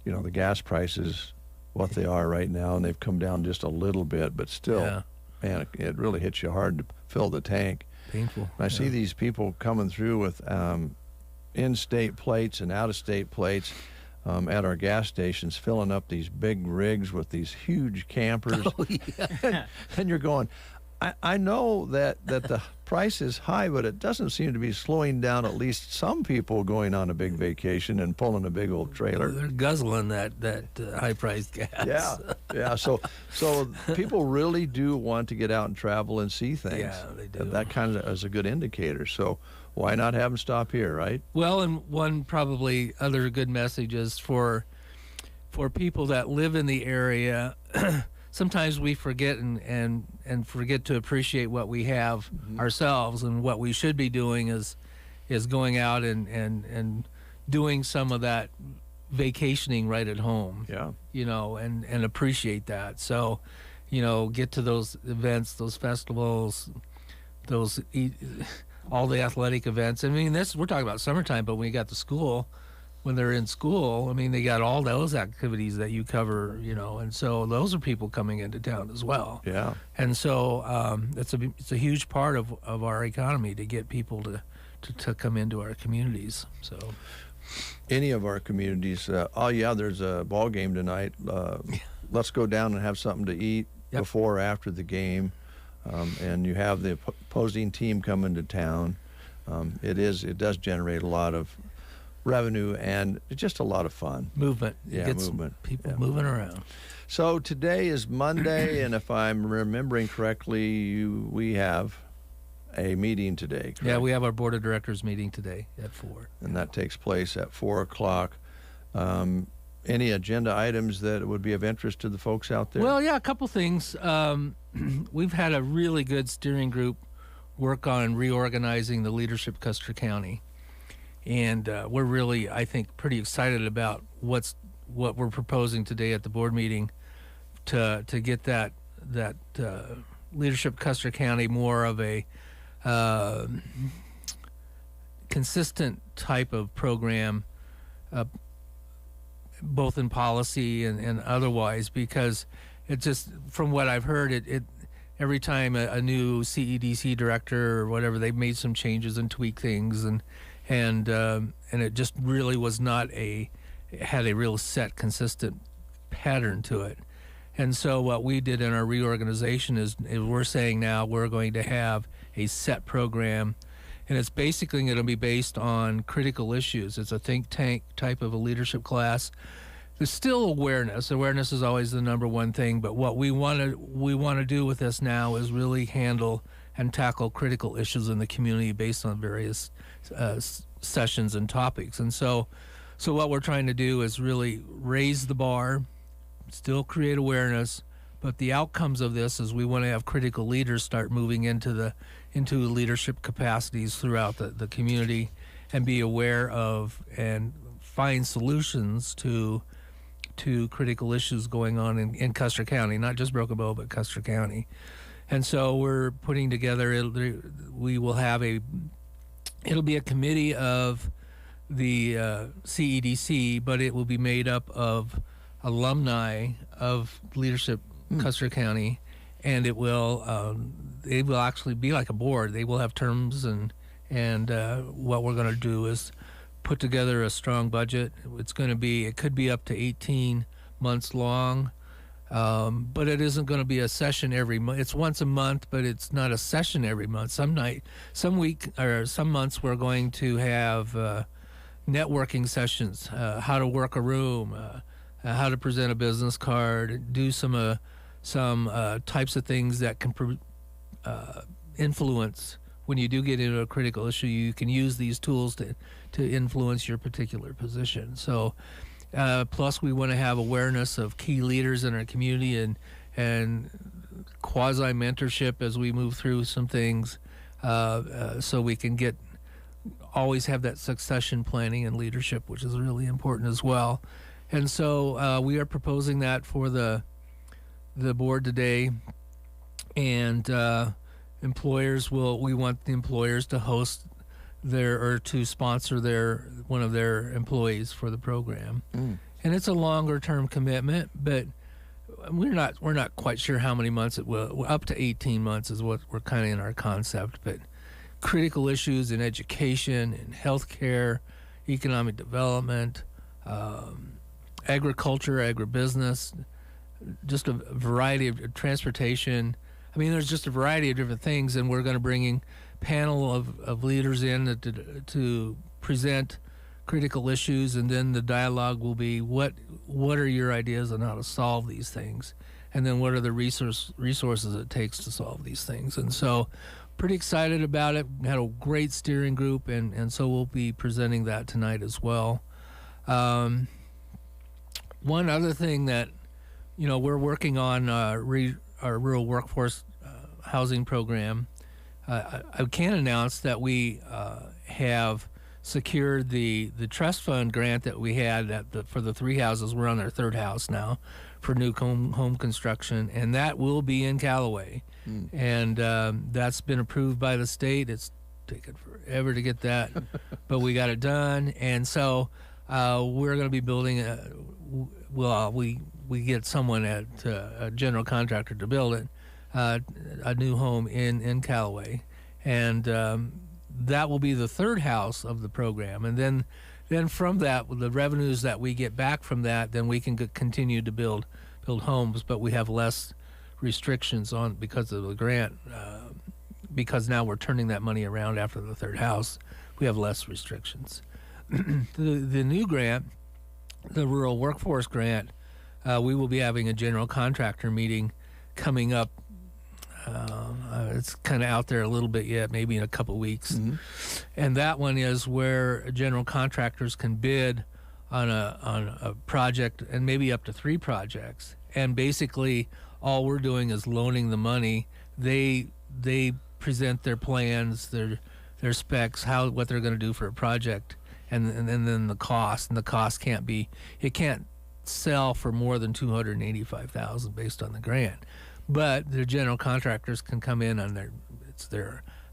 the gas prices, what they are right now, and they've come down just a little bit, but still, man, it really hits you hard to fill the tank. Painful. And I see these people coming through with in-state plates and out-of-state plates at our gas stations, filling up these big rigs with these huge campers. Oh, yeah. And you're going, I know that the price is high, but it doesn't seem to be slowing down at least some people going on a big vacation and pulling a big old trailer. They're guzzling that high-priced gas. Yeah. So people really do want to get out and travel and see things. Yeah, they do. That kind of is a good indicator. So why not have them stop here, right? Well, and one probably other good message is for people that live in the area. Sometimes we forget and forget to appreciate what we have ourselves, and what we should be doing is going out and doing some of that vacationing right at home. Yeah. And appreciate that. So, get to those events, those festivals, all the athletic events. I mean, we're talking about summertime, but when you got to school, when they're in school, I mean, they got all those activities that you cover, and so those are people coming into town as well. Yeah. And so it's a huge part of our economy to get people to come into our communities. So any of our communities, there's a ball game tonight. Let's go down and have something to eat before or after the game. And you have the opposing team coming to town. It does generate a lot of revenue, and it's just a lot of fun. Movement. Yeah, Gets movement. People moving around. So today is Monday, and if I'm remembering correctly, we have a meeting today, correct? Yeah, we have our board of directors meeting today at 4. And that takes place at 4 o'clock. Any agenda items that would be of interest to the folks out there? Well, yeah, a couple things. We've had a really good steering group work on reorganizing the leadership Custer County. And we're really, I think, pretty excited about what we're proposing today at the board meeting to get that leadership Custer County more of a consistent type of program, both in policy and otherwise, because it just, from what I've heard, it every time a new CEDC director or whatever, they've made some changes and tweak things, and it just really was not had a real set, consistent pattern to it. And so what we did in our reorganization is we're saying now we're going to have a set program, and it's basically going to be based on critical issues. It's a think tank type of a leadership class. There's still awareness. Awareness is always the number one thing, but what we want to do with this now is really handle and tackle critical issues in the community based on various sessions and topics. And so what we're trying to do is really raise the bar, still create awareness, but the outcomes of this is we want to have critical leaders start moving into leadership capacities throughout the community, and be aware of and find solutions to critical issues going on in Custer County, not just Broken Bow, but Custer County. And so we're putting together, it'll be a committee of the CEDC, but it will be made up of alumni of leadership Custer County, and it will actually be like a board. They will have terms, and what we're going to do is put together a strong budget. It could be up to 18 months long, but it isn't going to be a session every month. It's once a month, but it's not a session every month. Some months we're going to have networking sessions, how to work a room, how to present a business card, do some types of things that can influence. When you do get into a critical issue, you can use these tools to influence your particular position. So, plus we want to have awareness of key leaders in our community and quasi mentorship as we move through some things, so we can always have that succession planning and leadership, which is really important as well. And so we are proposing that for the board today, and we want the employers to host to sponsor one of their employees for the program. And it's a longer term commitment, but we're not quite sure how many months it will. Up to 18 months is what we're kind of in our concept, but critical issues in education, in healthcare, economic development, agriculture, agribusiness, just a variety of transportation. I mean, there's just a variety of different things, and we're going to bring in panel of leaders in to present critical issues, and then the dialogue will be what are your ideas on how to solve these things, and then what are the resources it takes to solve these things. And so pretty excited about it. We had a great steering group, and so we'll be presenting that tonight as well. One other thing that, we're working on our rural workforce housing program. I can announce that we have secured the trust fund grant that we had for the 3 houses. We're on our 3rd house now for new home construction, and that will be in Callaway. And that's been approved by the state. It's taken forever to get that, but we got it done. And so we're going to be building we get someone at a general contractor to build it, a new home in Callaway, and that will be the 3rd house of the program. And then from that, with the revenues that we get back from that, then we can continue to build homes, but we have less restrictions on because of the grant. Because now we're turning that money around after the 3rd house, we have less restrictions. The new grant, the rural workforce grant, we will be having a general contractor meeting coming up. It's kind of out there a little bit yet, maybe in a couple weeks. And that one is where general contractors can bid on a project, and maybe up to 3 projects. And basically, all we're doing is loaning the money. They present their plans, their specs, what they're going to do for a project, and then the cost. And the cost can't sell for more than $285,000 based on the grant. But the general contractors can come in on their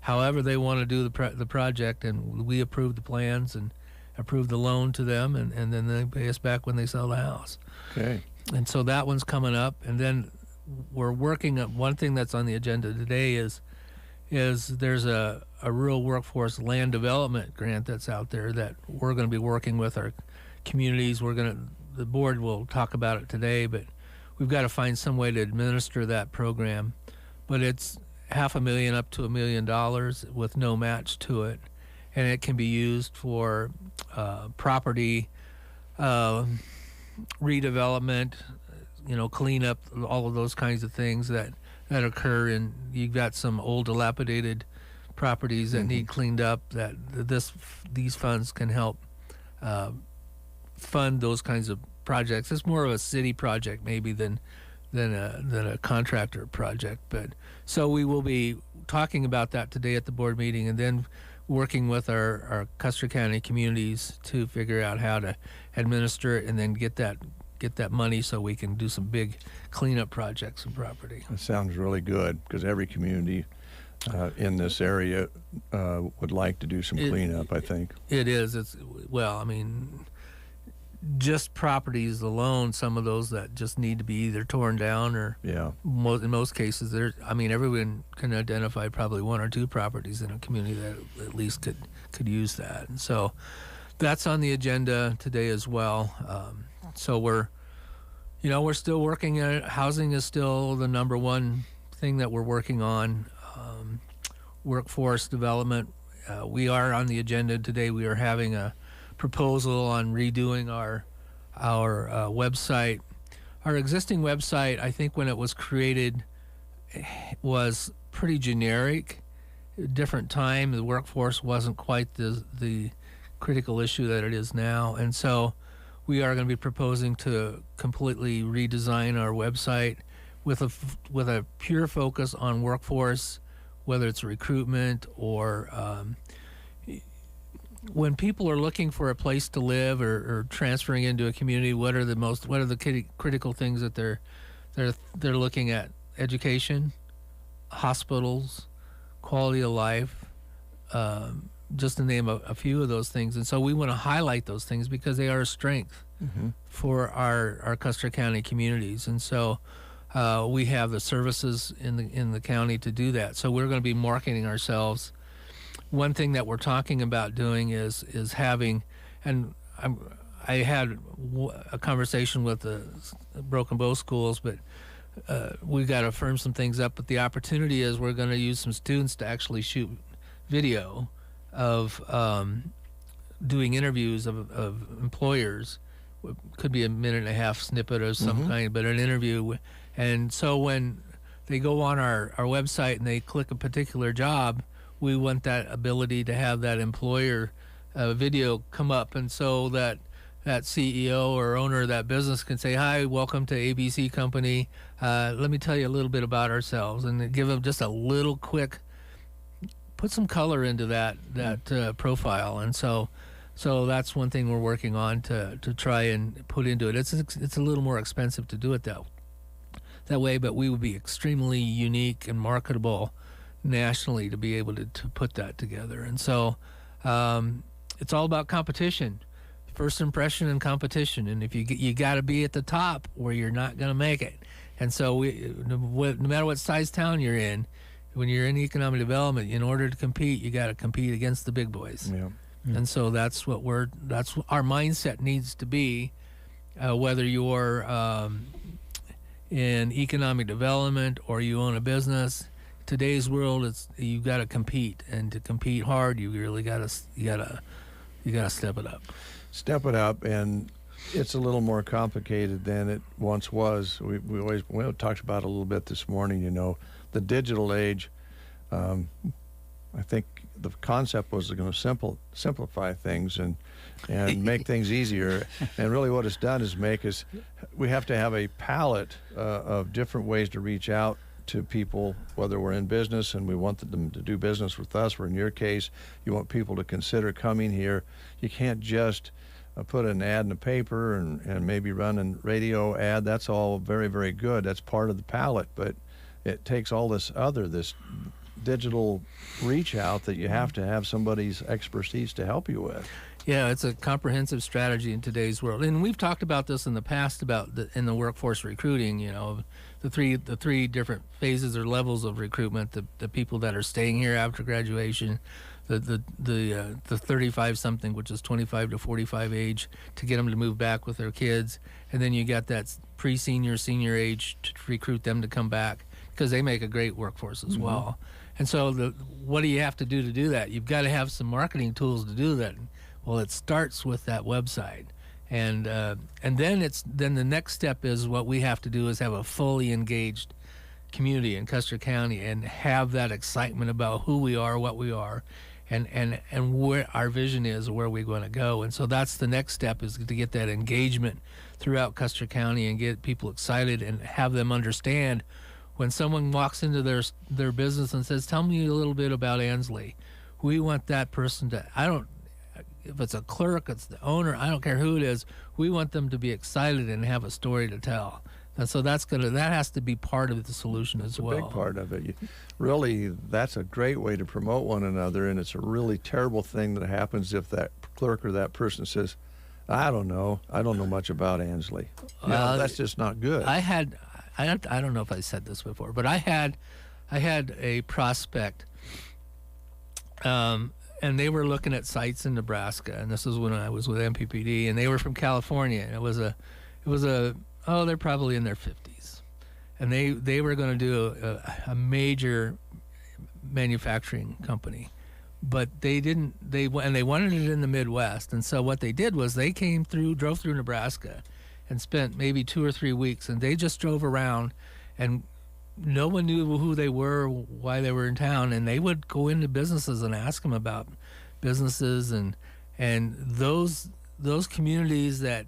however they want to do the project, and we approve the plans and approve the loan to them, and then they pay us back when they sell the house. Okay. And so that one's coming up, and then we're working on one thing that's on the agenda today is there's a rural workforce land development grant that's out there that we're going to be working with our communities. The board will talk about it today, but we've got to find some way to administer that program. But it's $500,000 up to $1 million with no match to it, and it can be used for property redevelopment, cleanup, all of those kinds of things that occur. And you've got some old dilapidated properties that need cleaned up, that these funds can help fund those kinds of projects. It's more of a city project maybe than a contractor project. But so we will be talking about that today at the board meeting, and then working with our Custer County communities to figure out how to administer it, and then get that money so we can do some big cleanup projects and property. That sounds really good, because every community in this area would like to do some cleanup, I think. It is. Just properties alone, some of those that just need to be either torn down or, in most cases, everyone can identify probably 1 or 2 properties in a community that at least could use that. And so that's on the agenda today as well. So we're still working at it. Housing is still the number one thing that we're working on. Workforce development. We are on the agenda today. We are having a proposal on redoing our website. Our existing website, I think when it was created, was pretty generic. Different time, the workforce wasn't quite the critical issue that it is now, and so we are going to be proposing to completely redesign our website with a pure focus on workforce, whether it's recruitment or when people are looking for a place to live or transferring into a community, what are the critical things that they're looking at? Education, hospitals, quality of life, just to name a few of those things. And so we want to highlight those things because they are a strength for our Custer County communities. And so we have the services in the county to do that. So we're going to be marketing ourselves. One thing that we're talking about doing is having, and I had a conversation with the Broken Bow schools, but we've got to firm some things up. But the opportunity is we're going to use some students to actually shoot video of doing interviews of employers. It could be a 1.5-minute snippet of some kind, but an interview. And so when they go on our website and they click a particular job, we want that ability to have that employer video come up, and so that CEO or owner of that business can say, "Hi, welcome to ABC Company. Let me tell you a little bit about ourselves," and give them just a little quick, put some color into that profile. And so that's one thing we're working on to try and put into it. It's a little more expensive to do it that way, but we would be extremely unique and marketable nationally to be able to put that together. And so it's all about competition. First impression and competition, and if you got to be at the top, or you're not going to make it. And so no matter what size town you're in, when you're in economic development, in order to compete, you got to compete against the big boys. Yeah. And so that's what our mindset needs to be. Whether you're in economic development or you own a business, today's world, you got to compete, and to compete hard, you really got to step it up. Step it up, and it's a little more complicated than it once was. We talked about it a little bit this morning. The digital age. I think the concept was going to simplify things and make things easier. And really, what it's done is we have to have a palette of different ways to reach out to people, whether we're in business and we want them to do business with us, or in your case, you want people to consider coming here. You can't just put an ad in the paper and maybe run a radio ad. That's all very, very good. That's part of the palette, but it takes all this digital reach out that you have to have somebody's expertise to help you with. Yeah, it's a comprehensive strategy in today's world, and we've talked about this in the past in the workforce recruiting. The three different phases or levels of recruitment: the people that are staying here after graduation, the 35 something, which is 25 to 45 age, to get them to move back with their kids, and then you got that pre-senior, senior age to recruit them to come back, because they make a great workforce as well. And so what do you have to do that? You've got to have some marketing tools to do that. Well, it starts with that website, and then the next step is what we have to do is have a fully engaged community in Custer County and have that excitement about who we are, what we are, and where our vision is, where we're going to go. And so that's the next step, is to get that engagement throughout Custer County and get people excited and have them understand when someone walks into their business and says, "Tell me a little bit about Ansley," we want that person to, if it's a clerk, it's the owner, I don't care who it is, we want them to be excited and have a story to tell. And so that has to be part of the solution as well. It's a big part of it. Really, that's a great way to promote one another, and it's a really terrible thing that happens if that clerk or that person says, "I don't know much about Ansley." That's just not good. I don't know if I said this before, but I had a prospect, and they were looking at sites in Nebraska, and this was when I was with MPPD, and they were from California, and it was they're probably in their 50s, and they were going to do a major manufacturing company, but they wanted it in the Midwest. And so what they did was they drove through Nebraska and spent maybe 2 or 3 weeks, and they just drove around, and no one knew who they were, why they were in town, and they would go into businesses and ask them about businesses, and those communities that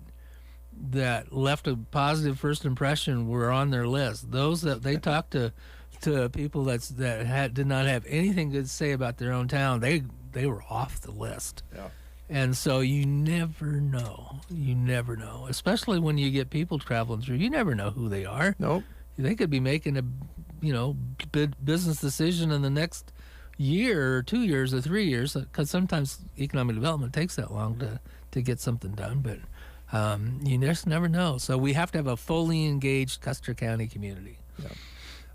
left a positive first impression were on their list. Those that they talked to people that did not have anything good to say about their own town, they were off the list. Yeah. And so you never know, especially when you get people traveling through. You never know who they are. Nope. They could be making a business decision in the next year or 2 years or 3 years, because sometimes economic development takes that long to get something done. But you just never know. So we have to have a fully engaged Custer County community. Yeah.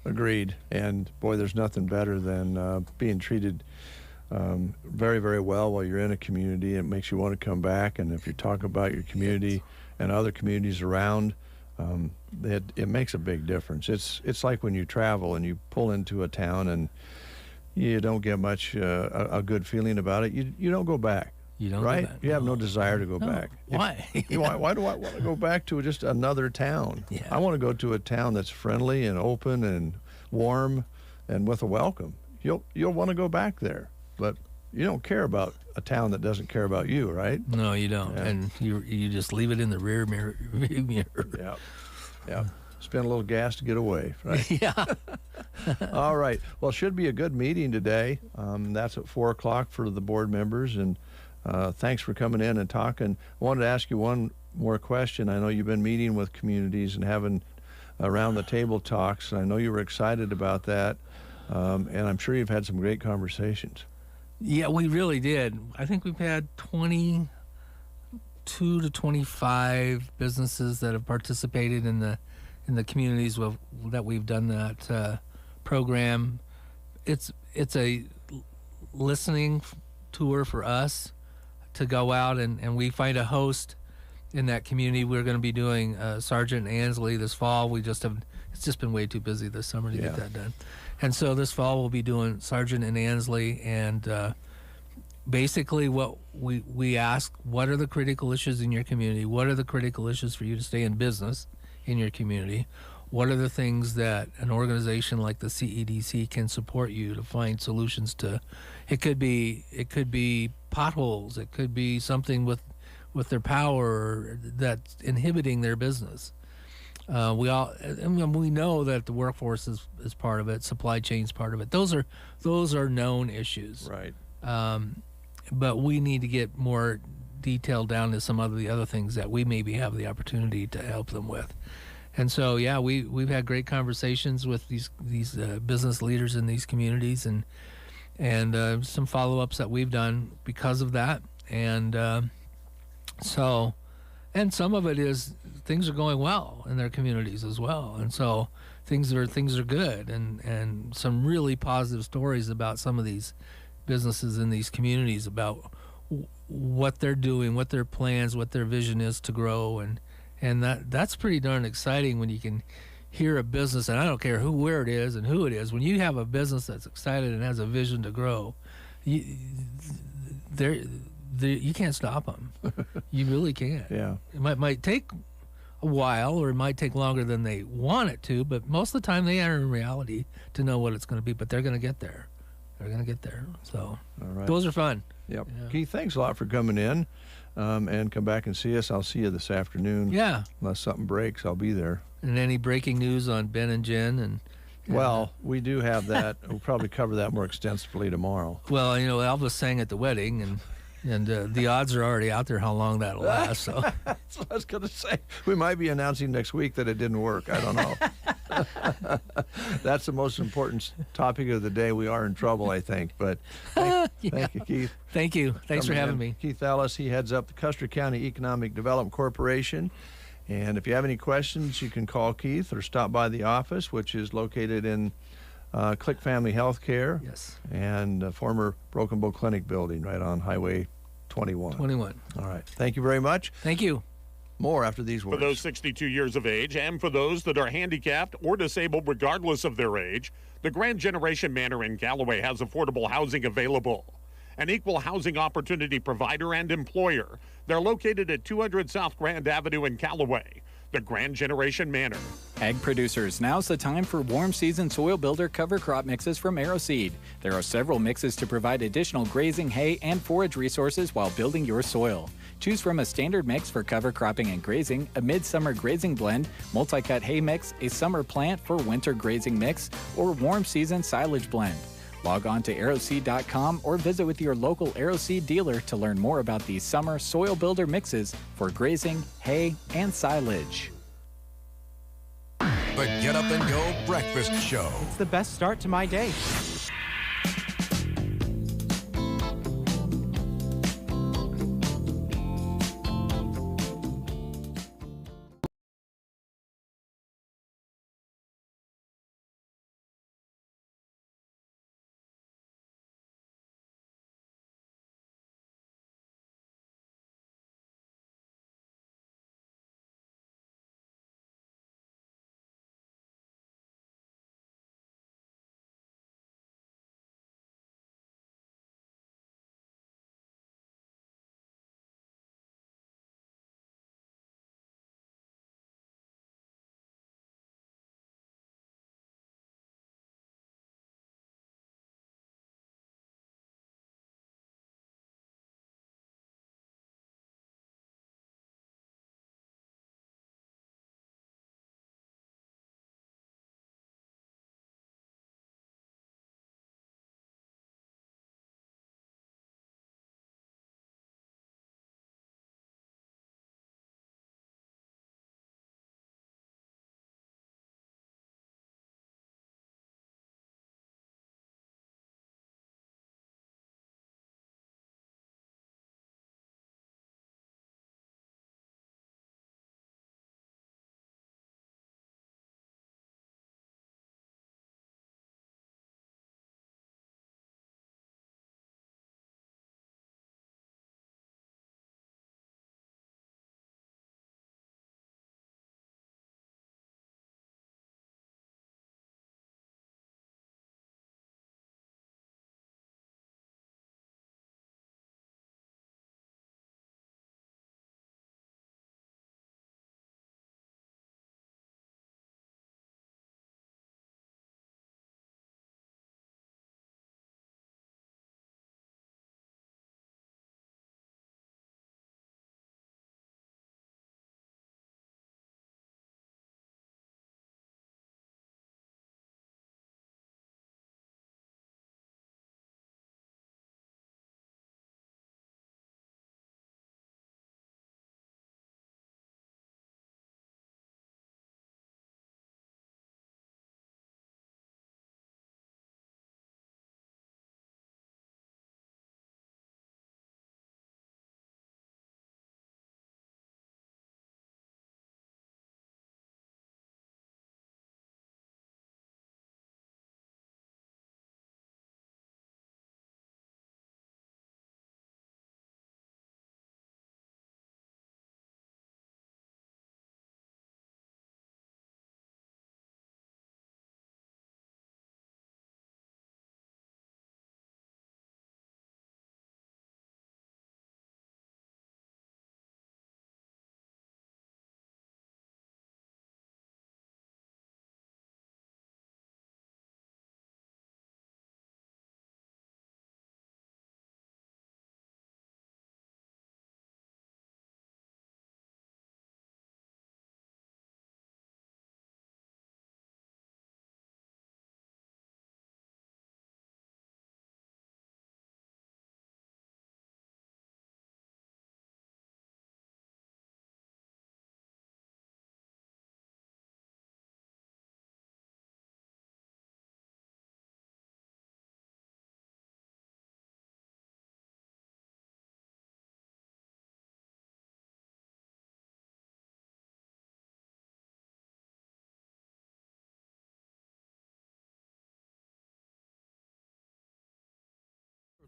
Agreed. And boy, there's nothing better than being treated very, very well while you're in a community. It makes you want to come back. And if you talk about your community and other communities around, it makes a big difference. It's like when you travel and you pull into a town and you don't get much a good feeling about it. You don't go back. You don't, right? go back. You have no desire to go back. Why? Why do I want to go back to just another town? Yeah. I want to go to a town that's friendly and open and warm and with a welcome, you'll want to go back there. But you don't care about a town that doesn't care about you, right? No, you don't. Yeah. And you just leave it in the rear mirror. Yeah. Yeah. Spend a little gas to get away, right? Yeah. All right. Well, should be a good meeting today. That's at 4 o'clock for the board members. And thanks for coming in and talking. I wanted to ask you one more question. I know you've been meeting with communities and having around the table talks. I know you were excited about that. And I'm sure you've had some great conversations. Yeah, we really did. I think we've had 22 to 25 businesses that have participated in the communities that we've done that program. It's a listening tour for us to go out and we find a host in that community. We're going to be doing Sargent and Ansley this fall. It's just been way too busy this summer to get that done. And so this fall we'll be doing Sargent and Ansley, and basically what we ask, what are the critical issues in your community? What are the critical issues for you to stay in business in your community? What are the things that an organization like the CEDC can support you to find solutions to? It could be potholes. It could be something with their power that's inhibiting their business. We know that the workforce is part of it, supply chain's part of it. Those are known issues. Right. But we need to get more detailed down to some of the other things that we maybe have the opportunity to help them with. And so, yeah, we've had great conversations with these business leaders in these communities, and some follow-ups that we've done because of that. And and some of it is things are going well in their communities as well. And so things are good, and some really positive stories about some of these businesses in these communities about what they're doing, what their plans, what their vision is to grow, and that's pretty darn exciting when you can hear a business, and I don't care where it is and who it is, when you have a business that's excited and has a vision to grow, you can't stop them. You really can't. Yeah. It might take a while, or it might take longer than they want it to, but most of the time they are in reality to know what it's going to be, but they're going to get there. They're going to get there. So all right. Those are fun. Yep. Yeah. Keith, thanks a lot for coming in, and come back and see us. I'll see you this afternoon. Yeah. Unless something breaks, I'll be there. And any breaking news on Ben and Jen? And well, we do have that. We'll probably cover that more extensively tomorrow. Well, Elvis sang at the wedding, and the odds are already out there how long that'll last. So that's what I was going to say. We might be announcing next week that it didn't work. I don't know. That's the most important topic of the day. We are in trouble, I think. But thank you, Keith. Thank you. Thanks for having me. Keith Ellis, he heads up the Custer County Economic Development Corporation. And if you have any questions, you can call Keith or stop by the office, which is located in Click Family Healthcare. Yes. And former Broken Bow Clinic building right on Highway 21. 21. All right. Thank you very much. Thank you. More after these words. For those 62 years of age and for those that are handicapped or disabled regardless of their age, the Grand Generation Manor in Callaway has affordable housing available. An equal housing opportunity provider and employer. They're located at 200 South Grand Avenue in Callaway. The Grand Generation Manor. Ag producers, now's the time for warm season soil builder cover crop mixes from AeroSeed. There are several mixes to provide additional grazing, hay, and forage resources while building your soil. Choose from a standard mix for cover cropping and grazing, a midsummer grazing blend, multi-cut hay mix, a summer plant for winter grazing mix, or warm season silage blend. Log on to aeroseed.com or visit with your local AeroSeed dealer to learn more about these summer soil builder mixes for grazing, hay, and silage. The Get Up and Go Breakfast Show. It's the best start to my day.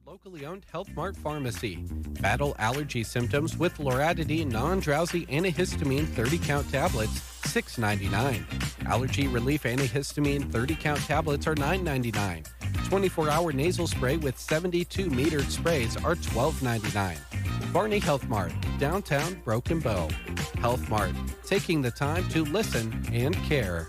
Locally owned Health Mart Pharmacy. Battle allergy symptoms with loratadine non-drowsy antihistamine 30-count tablets, $6.99. Allergy relief antihistamine 30-count tablets are $9.99. 24-hour nasal spray with 72 metered sprays are $12.99. Barney Health Mart, downtown Broken Bow. Health Mart, taking the time to listen and care.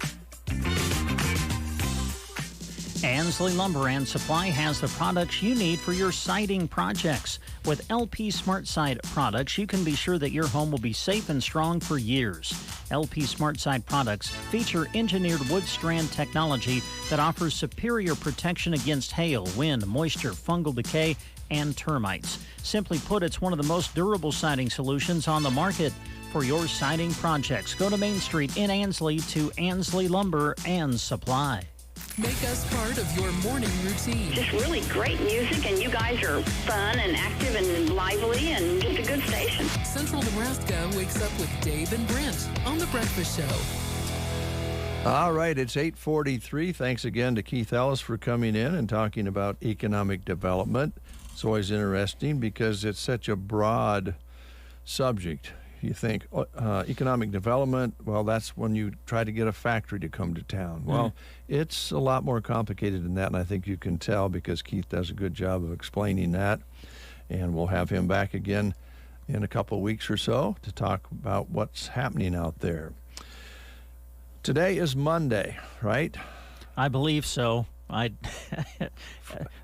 Ansley Lumber and Supply has the products you need for your siding projects. With LP SmartSide products, you can be sure that your home will be safe and strong for years. LP SmartSide products feature engineered wood strand technology that offers superior protection against hail, wind, moisture, fungal decay, and termites. Simply put, it's one of the most durable siding solutions on the market. For your siding projects, go to Main Street in Ansley to Ansley Lumber and Supply. Make us part of your morning routine. Just really great music, and you guys are fun and active and lively and just a good station. Central Nebraska wakes up with Dave and Brent on The Breakfast Show. All right, it's 8:43. Thanks again to Keith Ellis for coming in and talking about economic development. It's always interesting because it's such a broad subject. You think economic development, well, that's when you try to get a factory to come to town. Well, it's a lot more complicated than that, and I think you can tell because Keith does a good job of explaining that. And we'll have him back again in a couple of weeks or so to talk about what's happening out there. Today is Monday, right? I believe so.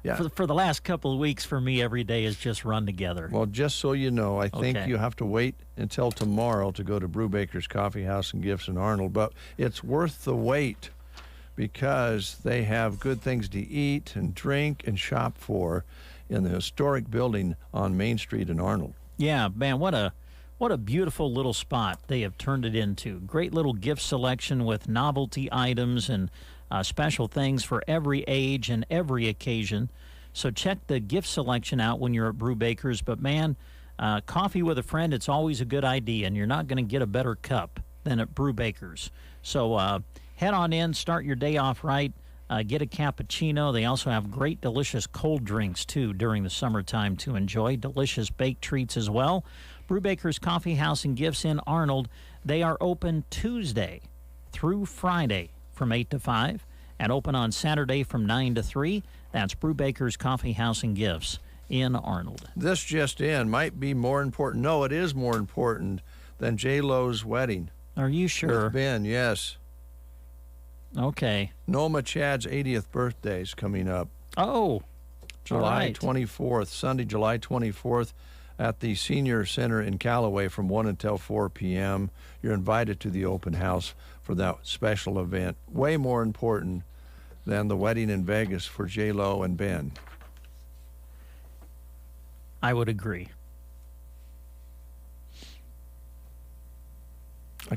Yeah. For the last couple of weeks, for me, every day has just run together. Well, just so you know, I think Okay. you have to wait until tomorrow to go to Brubaker's Coffee House and Gifts in Arnold, but it's worth the wait because they have good things to eat and drink and shop for in the historic building on Main Street in Arnold. Yeah, man, what a beautiful little spot they have turned it into. Great little gift selection with novelty items and special things for every age and every occasion. So check the gift selection out when you're at Brubaker's. But man, coffee with a friend, it's always a good idea, and you're not going to get a better cup than at Brubaker's. So head on in, start your day off right, get a cappuccino. They also have great, delicious cold drinks, too, during the summertime to enjoy. Delicious baked treats as well. Brubaker's Coffee House and Gifts in Arnold. They are open Tuesday through Friday from 8 to 5 and open on Saturday from 9 to 3. That's Brubaker's Coffee House and Gifts in Arnold. This just in might be more important. No, it is more important than J-Lo's wedding. Are you sure? With Ben, yes. Okay. Noma Chad's 80th birthday is coming up. Oh, July right. 24th, Sunday, July 24th at the Senior Center in Callaway from 1 until 4 p.m. You're invited to the open house for that special event. Way more important than the wedding in Vegas for J-Lo and Ben. I would agree.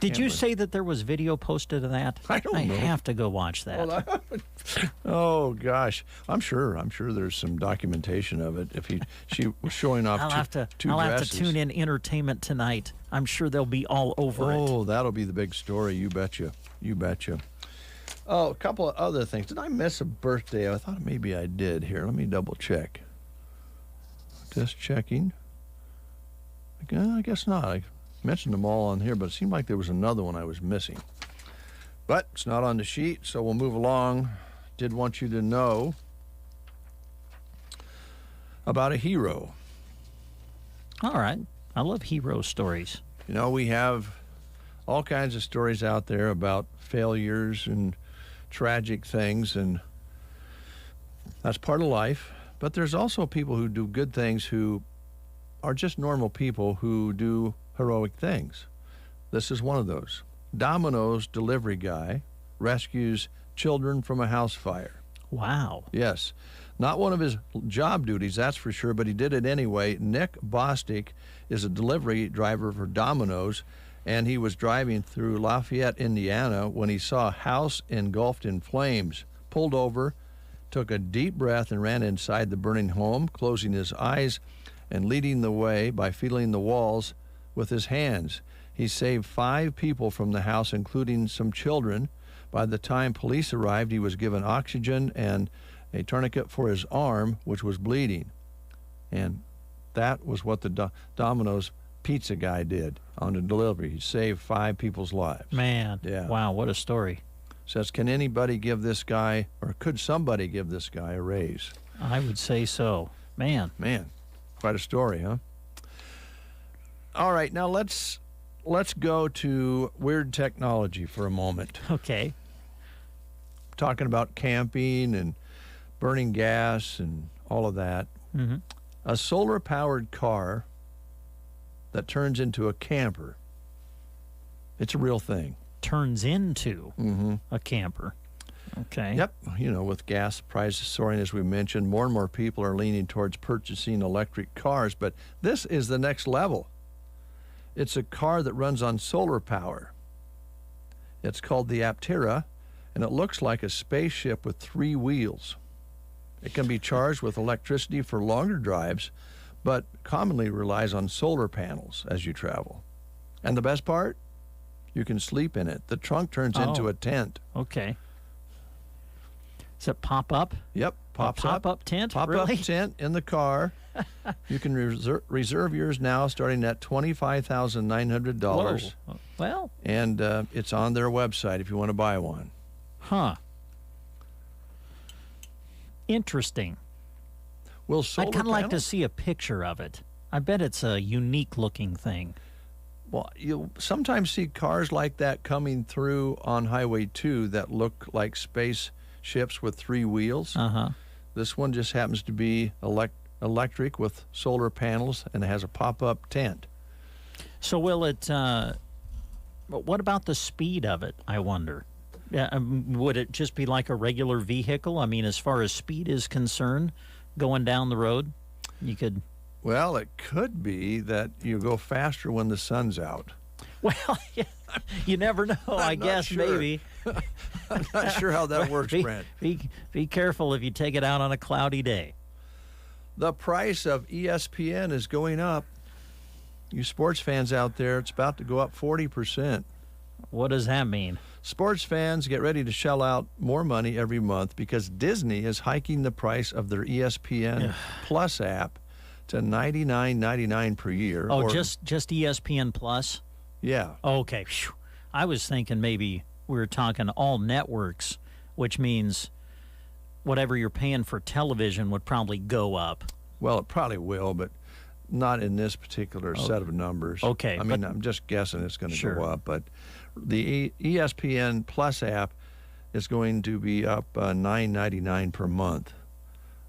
Did you say that there was video posted of that? I don't know. I have to go watch that. Oh gosh, I'm sure there's some documentation of it. If she was showing off I'll have to dresses. tune in Entertainment Tonight. I'm sure they'll be all over it. Oh, that'll be the big story. You betcha. You betcha. Oh, a couple of other things. Did I miss a birthday? I thought maybe I did. Here, let me double check. Just checking. I guess not. I mentioned them all on here, but it seemed like there was another one I was missing. But it's not on the sheet, so we'll move along. Did want you to know about a hero. All right. I love hero stories. You know, we have all kinds of stories out there about failures and tragic things, and that's part of life. But there's also people who do good things who are just normal people who do heroic things. This is one of those. Domino's delivery guy rescues children from a house fire. Wow. Yes. Not one of his job duties, that's for sure, but he did it anyway. Nick Bostic is a delivery driver for Domino's, and he was driving through Lafayette, Indiana, when he saw a house engulfed in flames. Pulled over, took a deep breath, and ran inside the burning home, closing his eyes and leading the way by feeling the walls with his hands. He saved 5 people from the house, including some children. By the time police arrived, he was given oxygen and a tourniquet for his arm, which was bleeding. And that was what the Domino's pizza guy did on the delivery. He saved 5 people's lives. Man, Yeah. wow, what a story. Says, can anybody give this guy, or could somebody give this guy a raise? I would say so. Man. Quite a story, huh? All right, now let's go to weird technology for a moment. Okay. Talking about camping and burning gas and all of that. Mm-hmm. A solar-powered car that turns into a camper. It's a real thing. Turns into a camper. Okay. Yep. You know, with gas prices soaring, as we mentioned, more and more people are leaning towards purchasing electric cars, but this is the next level. It's a car that runs on solar power. It's called the Aptera, and it looks like a spaceship with 3 wheels. It can be charged with electricity for longer drives, but commonly relies on solar panels as you travel. And the best part? You can sleep in it. The trunk turns into a tent. Okay. Does it pop up? Yep, pops a up. pop-up tent? Pop-up Really? tent in the car. You can reserve yours now, starting at $25,900. Whoa. Well. And it's on their website if you want to buy one. Huh. Interesting. Will solar I'd kind of like to panels- see a picture of it. I bet it's a unique-looking thing. Well, you'll sometimes see cars like that coming through on Highway 2 that look like spaceships with 3 wheels. Uh-huh. This one just happens to be electric with solar panels, and it has a pop-up tent. So will it, what about the speed of it, I wonder? Yeah, would it just be like a regular vehicle? I mean, as far as speed is concerned, going down the road, you could... Well, it could be that you go faster when the sun's out. Well, you never know. I guess sure. maybe. I'm not sure how that works, be, Brent. Be careful if you take it out on a cloudy day. The price of ESPN is going up. You sports fans out there, it's about to go up 40%. What does that mean? Sports fans, get ready to shell out more money every month because Disney is hiking the price of their ESPN Plus app to $99.99 per year. Oh, or, just ESPN Plus? Yeah. Okay. Phew. I was thinking maybe we were talking all networks, which means whatever you're paying for television would probably go up. Well, it probably will, but not in this particular set of numbers. Okay. I mean, I'm just guessing it's going to Sure. go up, but the ESPN Plus app is going to be up $9.99 per month.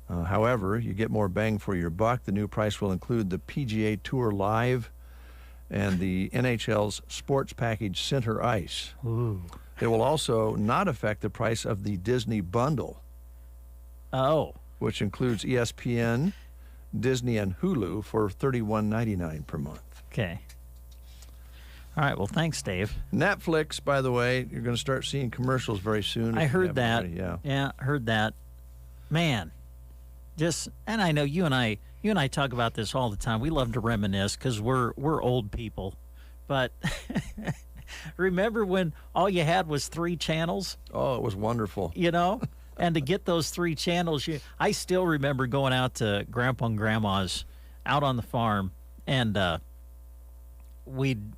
However, you get more bang for your buck. The new price will include the PGA Tour Live and the NHL's sports package Center Ice. Ooh. It will also not affect the price of the Disney bundle. Oh. Which includes ESPN, Disney, and Hulu for $31.99 per month. Okay. All right. Well, thanks, Dave. Netflix, by the way, you're going to start seeing commercials very soon. I if you heard haven't that. already. Yeah. Yeah, heard that. Man, and I know you and I talk about this all the time. We love to reminisce because we're old people. But remember when all you had was 3 channels? Oh, it was wonderful. You know? And to get those 3 channels, I still remember going out to Grandpa and Grandma's out on the farm, and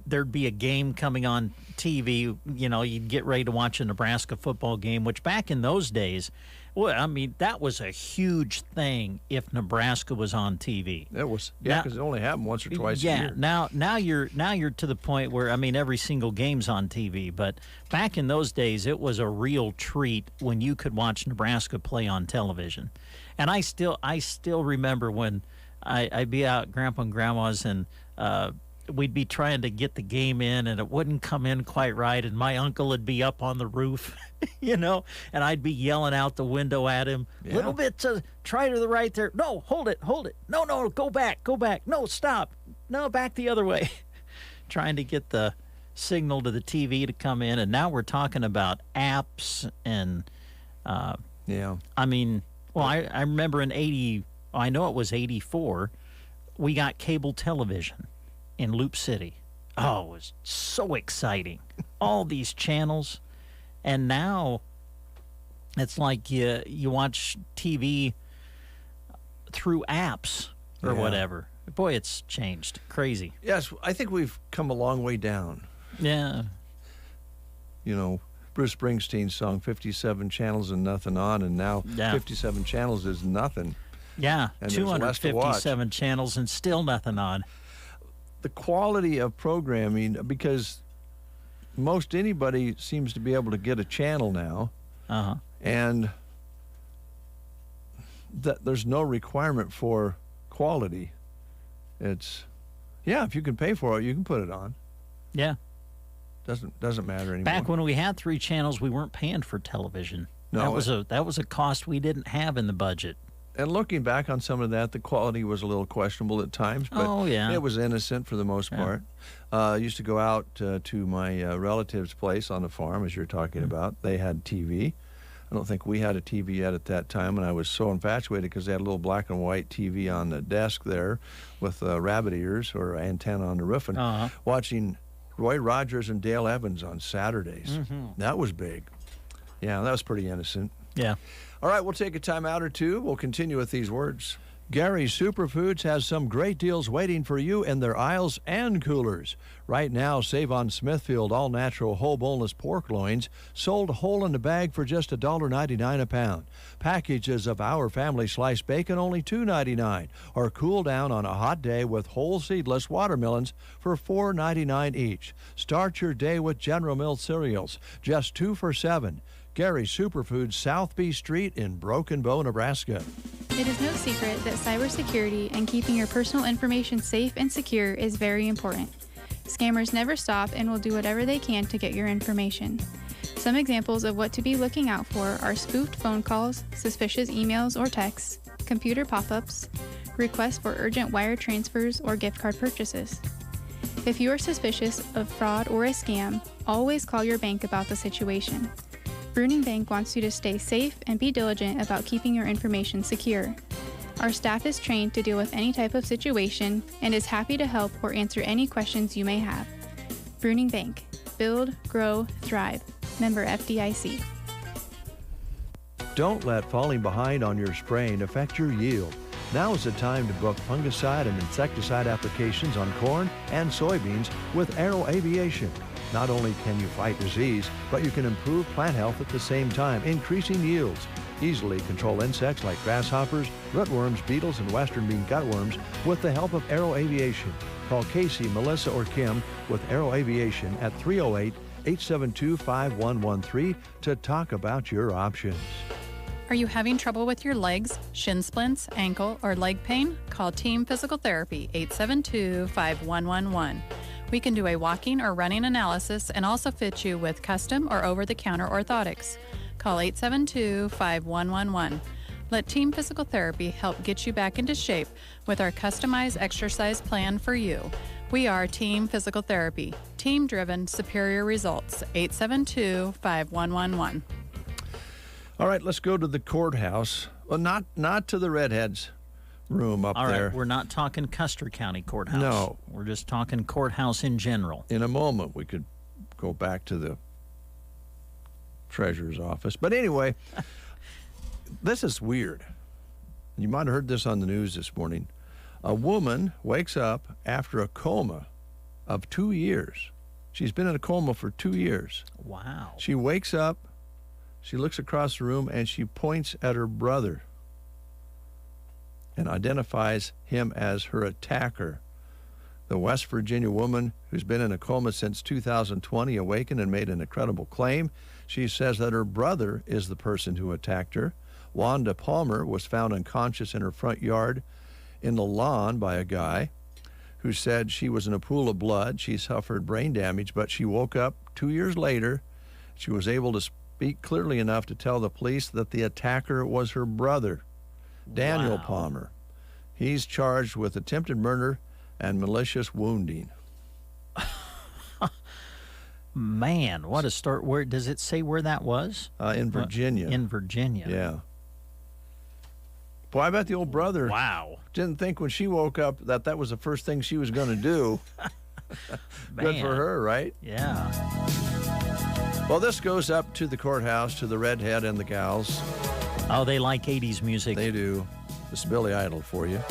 there'd be a game coming on TV. You know, you'd get ready to watch a Nebraska football game, which back in those days, well, I mean, that was a huge thing if Nebraska was on TV. It was, yeah, because it only happened once or twice a year. Now you're to the point where, I mean, every single game's on TV. But back in those days, it was a real treat when you could watch Nebraska play on television. And I still remember when I'd be out at Grandpa and Grandma's, and we'd be trying to get the game in, and it wouldn't come in quite right, and my uncle would be up on the roof, you know, and I'd be yelling out the window at him, Yeah. little bit to try to the right there. No, hold it. No, go back. No, stop. No, back the other way. Trying to get the signal to the TV to come in, and now we're talking about apps and, yeah. I mean, well, I remember in I know it was 84, we got cable television in Loop City. Oh, it was so exciting. All these channels. And now it's like you watch TV through apps or Yeah. whatever. Boy, it's changed. Crazy. Yes, I think we've come a long way down. Yeah. You know, Bruce Springsteen's song 57 channels and nothing on, and now 57 channels is nothing. Yeah, And there's less to watch. 257 channels and still nothing on. The quality of programming, because most anybody seems to be able to get a channel now, and that there's no requirement for quality. It's, if you can pay for it, you can put it on. Yeah. Doesn't matter anymore. Back when we had 3 channels, we weren't paying for television. No, that was a cost we didn't have in the budget. And looking back on some of that, the quality was a little questionable at times, but it was innocent for the most part. I used to go out to my relative's place on the farm, as you're talking about. They had TV. I don't think we had a TV yet at that time, and I was so infatuated because they had a little black and white TV on the desk there with rabbit ears or antenna on the roof, and watching Roy Rogers and Dale Evans on Saturdays. That was big. Yeah, that was pretty innocent. Yeah. All right, we'll take a time out or two. We'll continue with these words. Gary's Superfoods has some great deals waiting for you in their aisles and coolers. Right now, save on Smithfield all-natural whole boneless pork loins, sold whole in the bag for just $1.99 a pound. Packages of Our Family sliced bacon only $2.99, or cool down on a hot day with whole seedless watermelons for $4.99 each. Start your day with General Mills cereals, just 2 for $7. Gary's Superfoods, South B Street in Broken Bow, Nebraska. It is no secret that cybersecurity and keeping your personal information safe and secure is very important. Scammers never stop and will do whatever they can to get your information. Some examples of what to be looking out for are spoofed phone calls, suspicious emails or texts, computer pop-ups, requests for urgent wire transfers or gift card purchases. If you are suspicious of fraud or a scam, always call your bank about the situation. Bruning Bank wants you to stay safe and be diligent about keeping your information secure. Our staff is trained to deal with any type of situation and is happy to help or answer any questions you may have. Bruning Bank. Build, grow, thrive. Member FDIC. Don't let falling behind on your spraying affect your yield. Now is the time to book fungicide and insecticide applications on corn and soybeans with Aero Aviation. Not only can you fight disease, but you can improve plant health at the same time, increasing yields. Easily control insects like grasshoppers, rootworms, beetles, and western bean gutworms with the help of Aero Aviation. Call Casey, Melissa, or Kim with Aero Aviation at 308-872-5113 to talk about your options. Are you having trouble with your legs, shin splints, ankle, or leg pain? Call Team Physical Therapy, 872-5111. We can do a walking or running analysis and also fit you with custom or over-the-counter orthotics. Call 872-5111. Let Team Physical Therapy help get you back into shape with our customized exercise plan for you. We are Team Physical Therapy. Team-driven, superior results. 872-5111. All right, let's go to the courthouse. Well, not to the Redheads room up All right, there. we're not talking Custer County Courthouse. No. We're just talking courthouse in general. In a moment, we could go back to the treasurer's office. But anyway, this is weird. You might have heard this on the news this morning. A woman wakes up after a coma of 2 years. She's been in a coma for 2 years. Wow. She wakes up, she looks across the room, and she points at her brother and identifies him as her attacker. The West Virginia woman, who's been in a coma since 2020, awakened and made an incredible claim. She says that her brother is the person who attacked her. Wanda Palmer was found unconscious in her front yard in the lawn by a guy who said she was in a pool of blood. She suffered brain damage, but she woke up 2 years later. She was able to speak clearly enough to tell the police that the attacker was her brother, Daniel Palmer. He's charged with attempted murder and malicious wounding. Man, what a start. Where does it say where that was? In Virginia. In Virginia. Yeah. Boy, I bet the old brother didn't think when she woke up that that was the first thing she was going to do. Good for her, right? Yeah. Well, this goes up to the courthouse, to the Redhead and the gals. Oh, they like 80s music. They do. This is Billy Idol for you.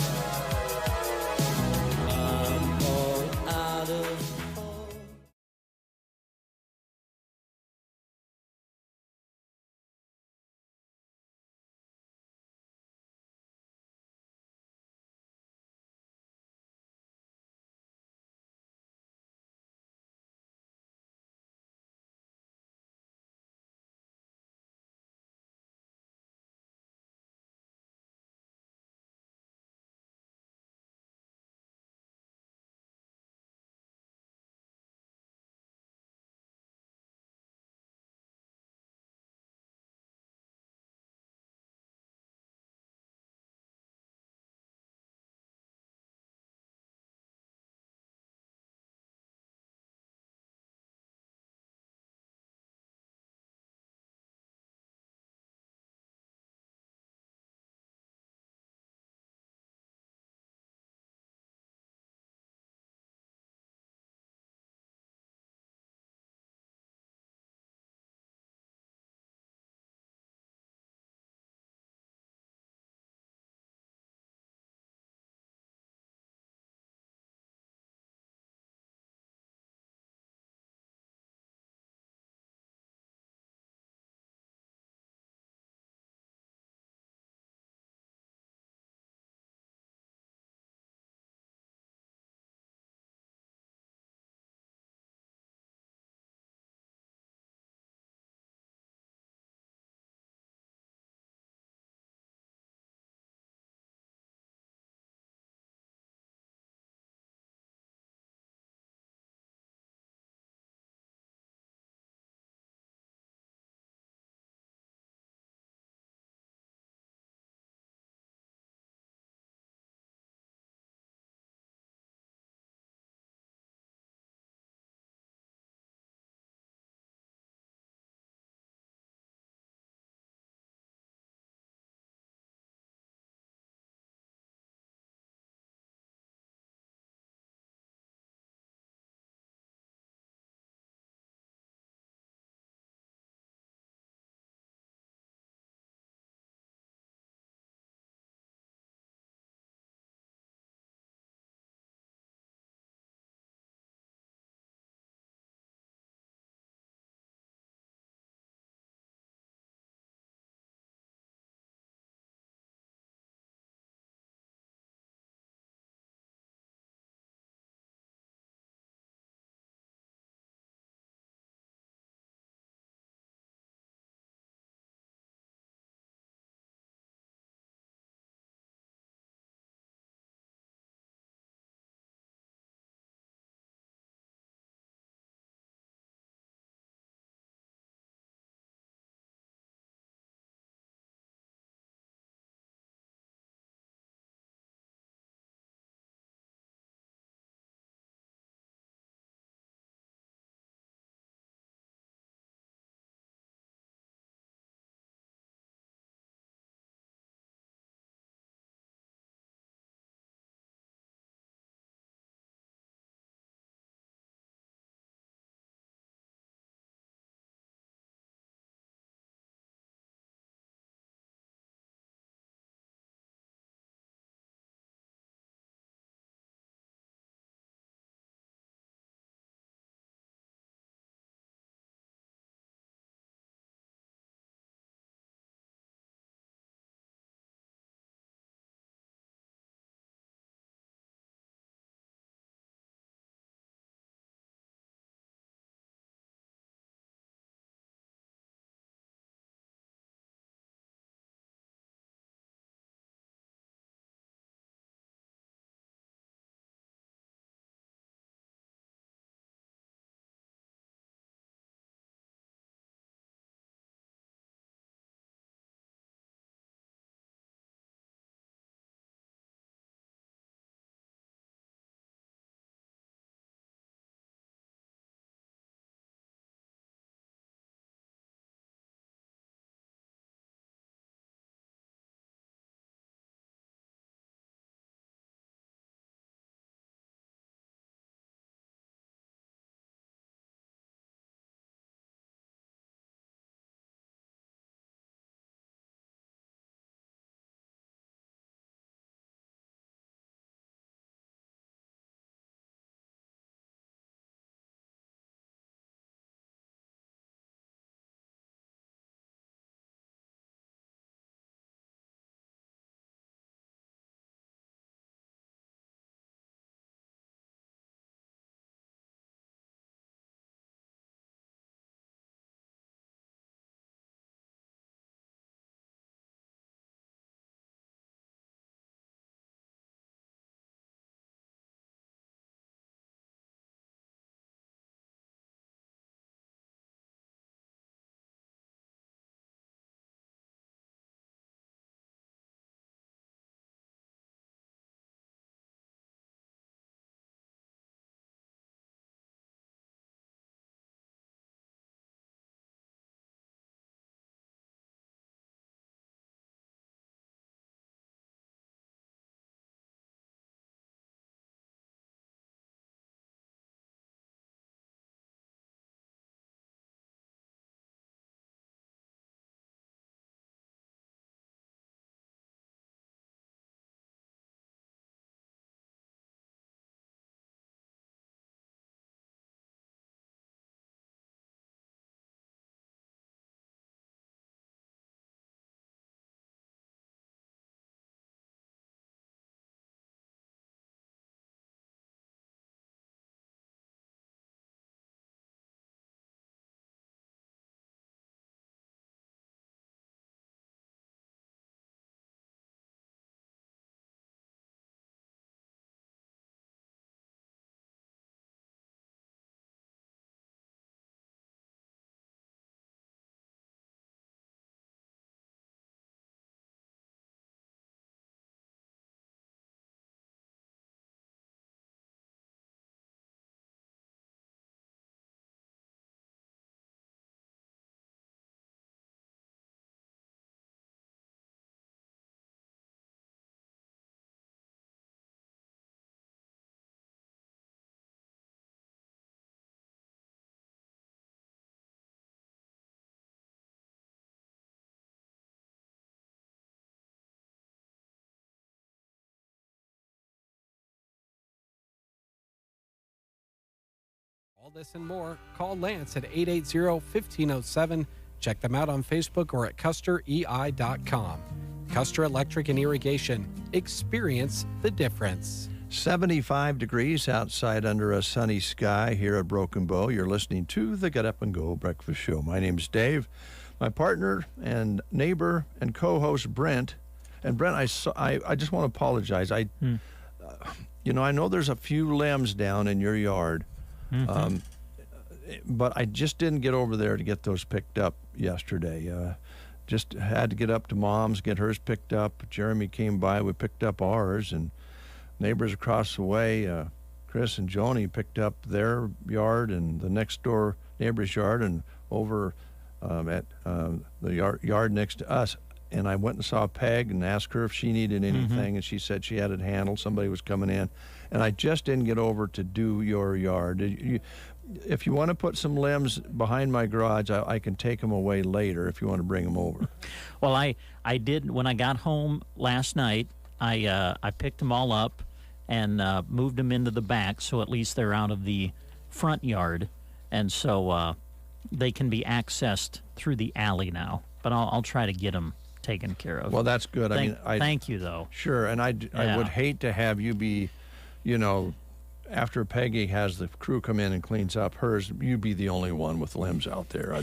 All this and more, call Lance at 880-1507. Check them out on Facebook or at CusterEI.com. Custer Electric and Irrigation. Experience the difference. 75 degrees outside under a sunny sky here at Broken Bow. You're listening to the Get Up and Go Breakfast Show. My name's Dave. My partner and neighbor and co-host Brent. And Brent, I just want to apologize. I know there's a few limbs down in your yard, but I just didn't get over there to get those picked up yesterday. Just had to get up to Mom's, get hers picked up. Jeremy came by, we picked up ours, and neighbors across the way, Chris and Joni, picked up their yard and the next door neighbor's yard, and over at the yard next to us. And I went and saw Peg and asked her if she needed anything, and she said she had it handled. Somebody was coming in. And I just didn't get over to do your yard. If you want to put some limbs behind my garage, I can take them away later if you want to bring them over. Well, I did. When I got home last night, I picked them all up and moved them into the back, so at least they're out of the front yard. And so they can be accessed through the alley now. But I'll try to get them taken care of. Well, that's good. Thank you, though. Sure, and I would hate to have you be, after Peggy has the crew come in and cleans up hers, you be the only one with limbs out there.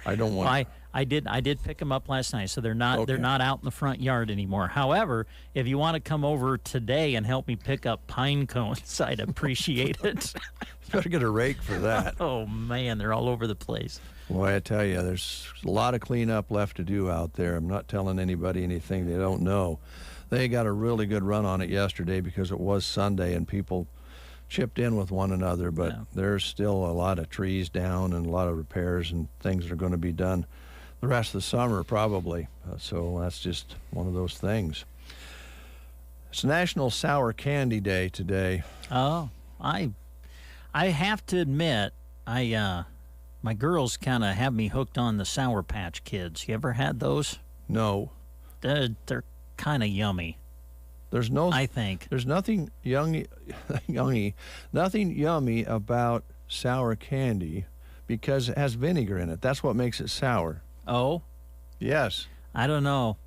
I don't want. Well, I did pick them up last night, so they're not out in the front yard anymore. However, if you want to come over today and help me pick up pine cones, I'd appreciate it. You better get a rake for that. Oh man, they're all over the place. Boy, I tell you, there's a lot of cleanup left to do out there. I'm not telling anybody anything they don't know. They got a really good run on it yesterday because it was Sunday and people chipped in with one another, but there's still a lot of trees down and a lot of repairs and things that are going to be done the rest of the summer probably. So that's just one of those things. It's National Sour Candy Day today. Oh, I have to admit, my girls kind of have me hooked on the Sour Patch Kids. You ever had those? No. They're kind of yummy. I think. There's nothing nothing yummy about sour candy because it has vinegar in it. That's what makes it sour. Oh? Yes. I don't know.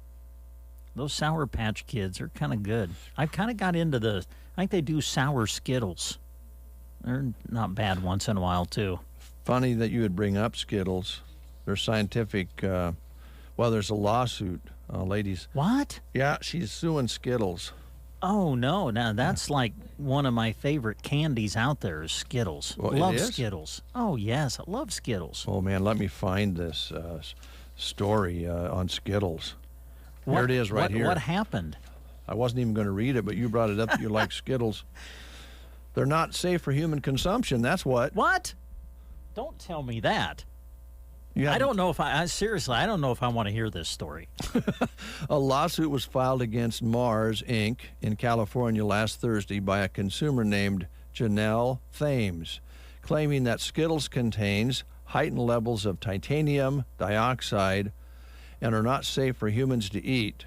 Those Sour Patch Kids are kind of good. I've kind of got into I think they do sour Skittles. They're not bad once in a while, too. Funny that you would bring up Skittles. They're scientific. There's a lawsuit, ladies. What? Yeah, she's suing Skittles. Oh, no. Now, that's like one of my favorite candies out there is Skittles. Well, love it is? Skittles. Oh, yes. I love Skittles. Oh, man, let me find this story on Skittles. Here it is right here. What happened? I wasn't even going to read it, but you brought it up that you like Skittles. They're not safe for human consumption. That's what. What? Don't tell me that. I don't know if seriously, I don't know if I want to hear this story. A lawsuit was filed against Mars, Inc. in California last Thursday by a consumer named Janelle Thames, claiming that Skittles contains heightened levels of titanium dioxide and are not safe for humans to eat.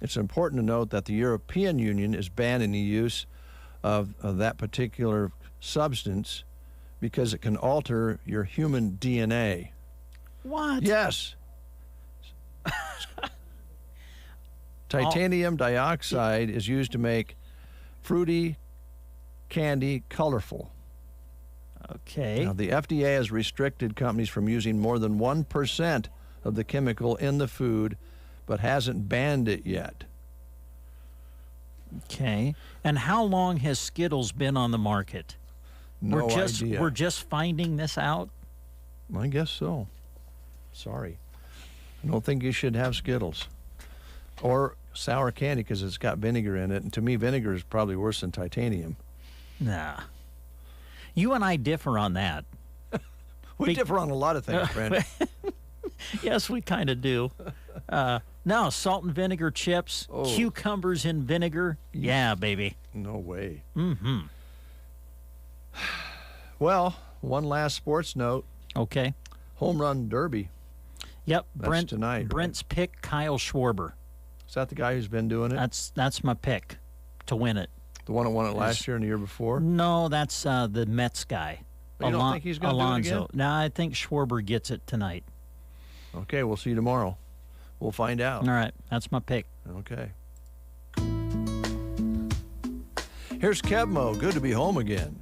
It's important to note that the European Union is banning the use of that particular substance because it can alter your human DNA. What? Yes. Titanium dioxide is used to make fruity candy colorful. Okay. Now, the FDA has restricted companies from using more than 1% of the chemical in the food, but hasn't banned it yet. Okay. And how long has Skittles been on the market? No idea. We're just finding this out? I guess so. Sorry. I don't think you should have Skittles. Or sour candy because it's got vinegar in it. And to me, vinegar is probably worse than titanium. Nah. You and I differ on that. We differ on a lot of things, Brent. Yes, we kind of do. No, salt and vinegar chips, cucumbers in vinegar. Yeah, baby. No way. Mm-hmm. Well, one last sports note. Okay. Home run derby. Yep. That's tonight. Brent's pick, Kyle Schwarber. Is that the guy who's been doing it? That's my pick to win it. The one that won it last year and the year before? No, that's the Mets guy. You don't think he's going to do it Alonso. again? No, I think Schwarber gets it tonight. Okay, we'll see you tomorrow. We'll find out. All right, that's my pick. Okay. Here's Kevmo. Good to be home again.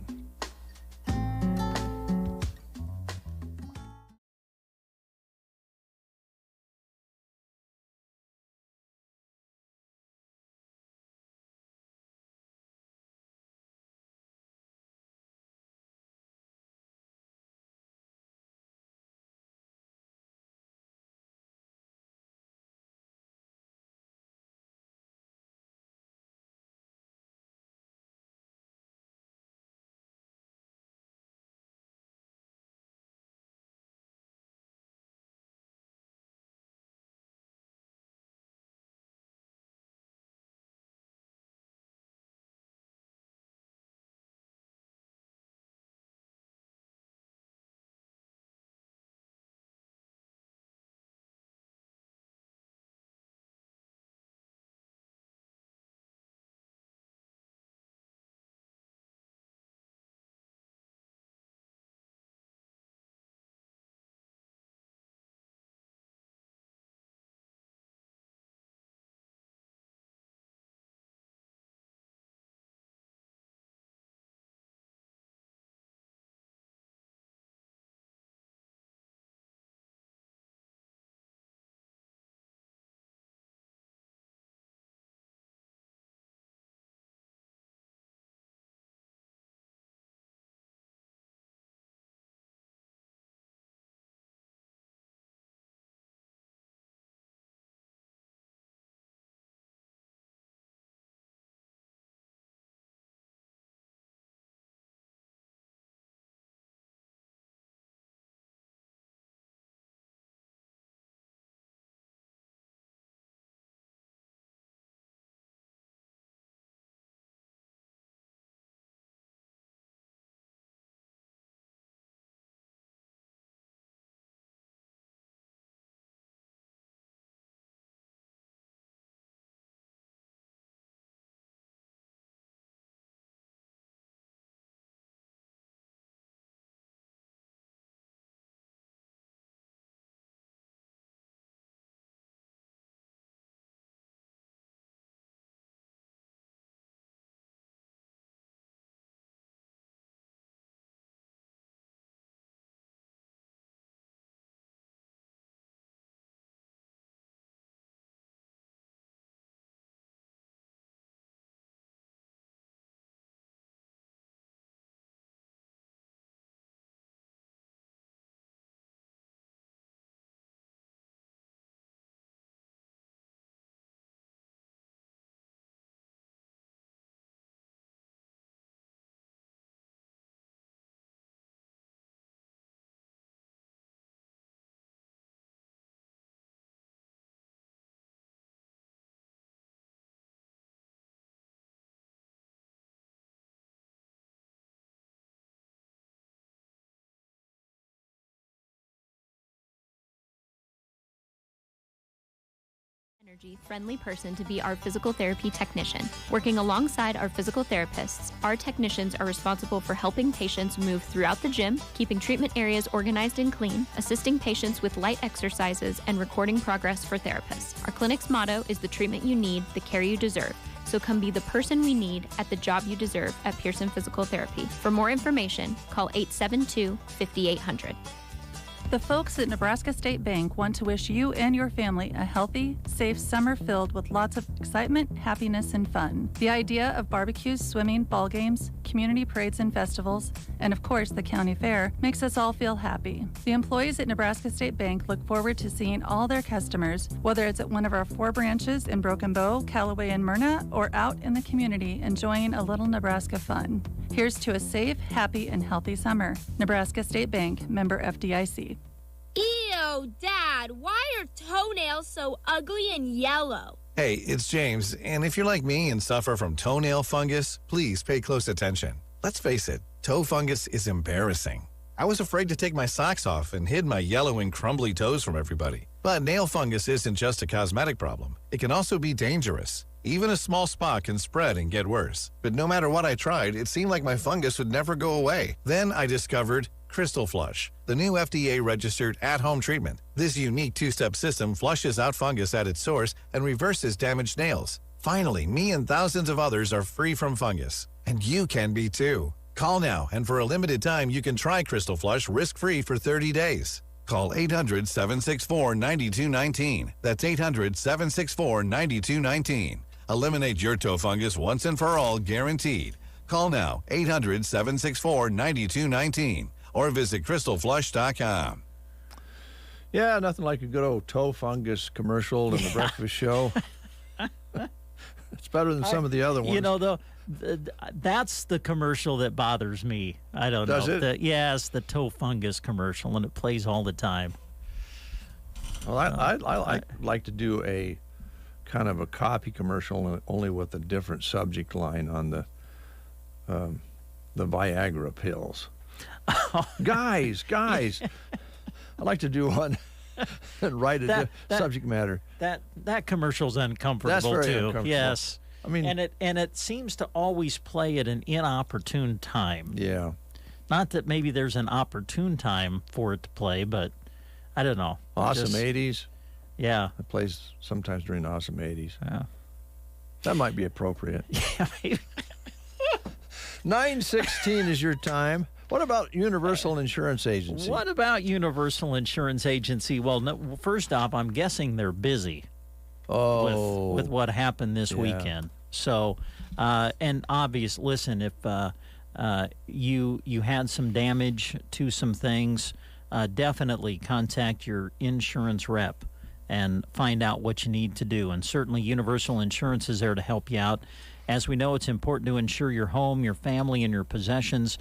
Energy-friendly person to be our physical therapy technician. Working alongside our physical therapists, our technicians are responsible for helping patients move throughout the gym, keeping treatment areas organized and clean, assisting patients with light exercises, and recording progress for therapists. Our clinic's motto is the treatment you need, the care you deserve. So come be the person we need at the job you deserve at Pearson Physical Therapy. For more information, call 872-5800. The folks at Nebraska State Bank want to wish you and your family a healthy, safe summer filled with lots of excitement, happiness, and fun. The idea of barbecues, swimming, ball games, community parades and festivals, and of course the county fair makes us all feel happy. The employees at Nebraska State Bank look forward to seeing all their customers, whether it's at one of our 4 branches in Broken Bow, Callaway, and Myrna, or out in the community enjoying a little Nebraska fun. Here's to a safe, happy, and healthy summer. Nebraska State Bank, member FDIC. Ew, Dad, why are toenails so ugly and yellow? Hey, it's James, and if you're like me and suffer from toenail fungus, please pay close attention. Let's face it, toe fungus is embarrassing. I was afraid to take my socks off and hid my yellow and crumbly toes from everybody. But nail fungus isn't just a cosmetic problem. It can also be dangerous. Even a small spot can spread and get worse. But no matter what I tried, it seemed like my fungus would never go away. Then I discovered Crystal Flush, the new FDA-registered at-home treatment. This unique two-step system flushes out fungus at its source and reverses damaged nails. Finally, me and thousands of others are free from fungus. And you can be too. Call now, and for a limited time, you can try Crystal Flush risk-free for 30 days. Call 800-764-9219. That's 800-764-9219. Eliminate your toe fungus once and for all, guaranteed. Call now, 800-764-9219, or visit crystalflush.com. Yeah, nothing like a good old toe fungus commercial in the breakfast show. It's better than some of the other ones. You know, though, that's the commercial that bothers me. I don't know. Does it? Yes, the toe fungus commercial, and it plays all the time. Well, I like to do a kind of a copy commercial, only with a different subject line on the Viagra pills. Guys, I like to do one and write a subject matter. That commercial's uncomfortable. That's very too. uncomfortable. Yes. I mean, and it seems to always play at an inopportune time. Yeah. Not that maybe there's an opportune time for it to play, but I don't know. Awesome 80s. Yeah. It plays sometimes during Awesome 80s. Yeah. That might be appropriate. Yeah, maybe. 9:16 is your time. What about Universal Insurance Agency? What about Universal Insurance Agency? Well, no, first off, I'm guessing they're busy with what happened this weekend. So, and listen, if you had some damage to some things, definitely contact your insurance rep and find out what you need to do. And certainly Universal Insurance is there to help you out. As we know, it's important to insure your home, your family, and your possessions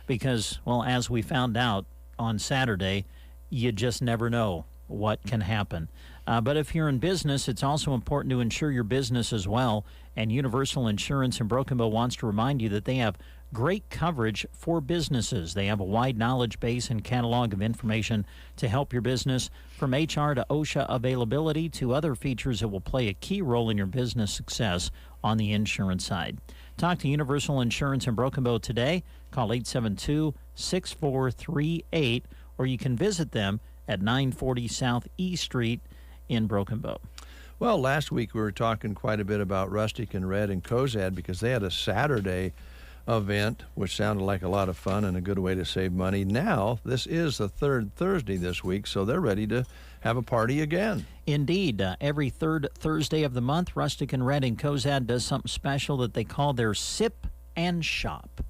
because, well, as we found out on Saturday, you just never know what can happen. But if you're in business, it's also important to insure your business as well. And Universal Insurance in Broken Bow wants to remind you that they have great coverage for businesses. They have a wide knowledge base and catalog of information to help your business, from HR to OSHA availability to other features that will play a key role in your business success on the insurance side. Talk to Universal Insurance in Broken Bow today. Call 872-6438, or you can visit them at 940 South E Street in Broken Bow. Well, last week we were talking quite a bit about Rustic and Red and Cozad because they had a Saturday event, which sounded like a lot of fun and a good way to save money. Now, this is the third Thursday this week, so they're ready to have a party again. Indeed. Every third Thursday of the month, Rustic and Red and Cozad does something special that they call their Sip and Shop.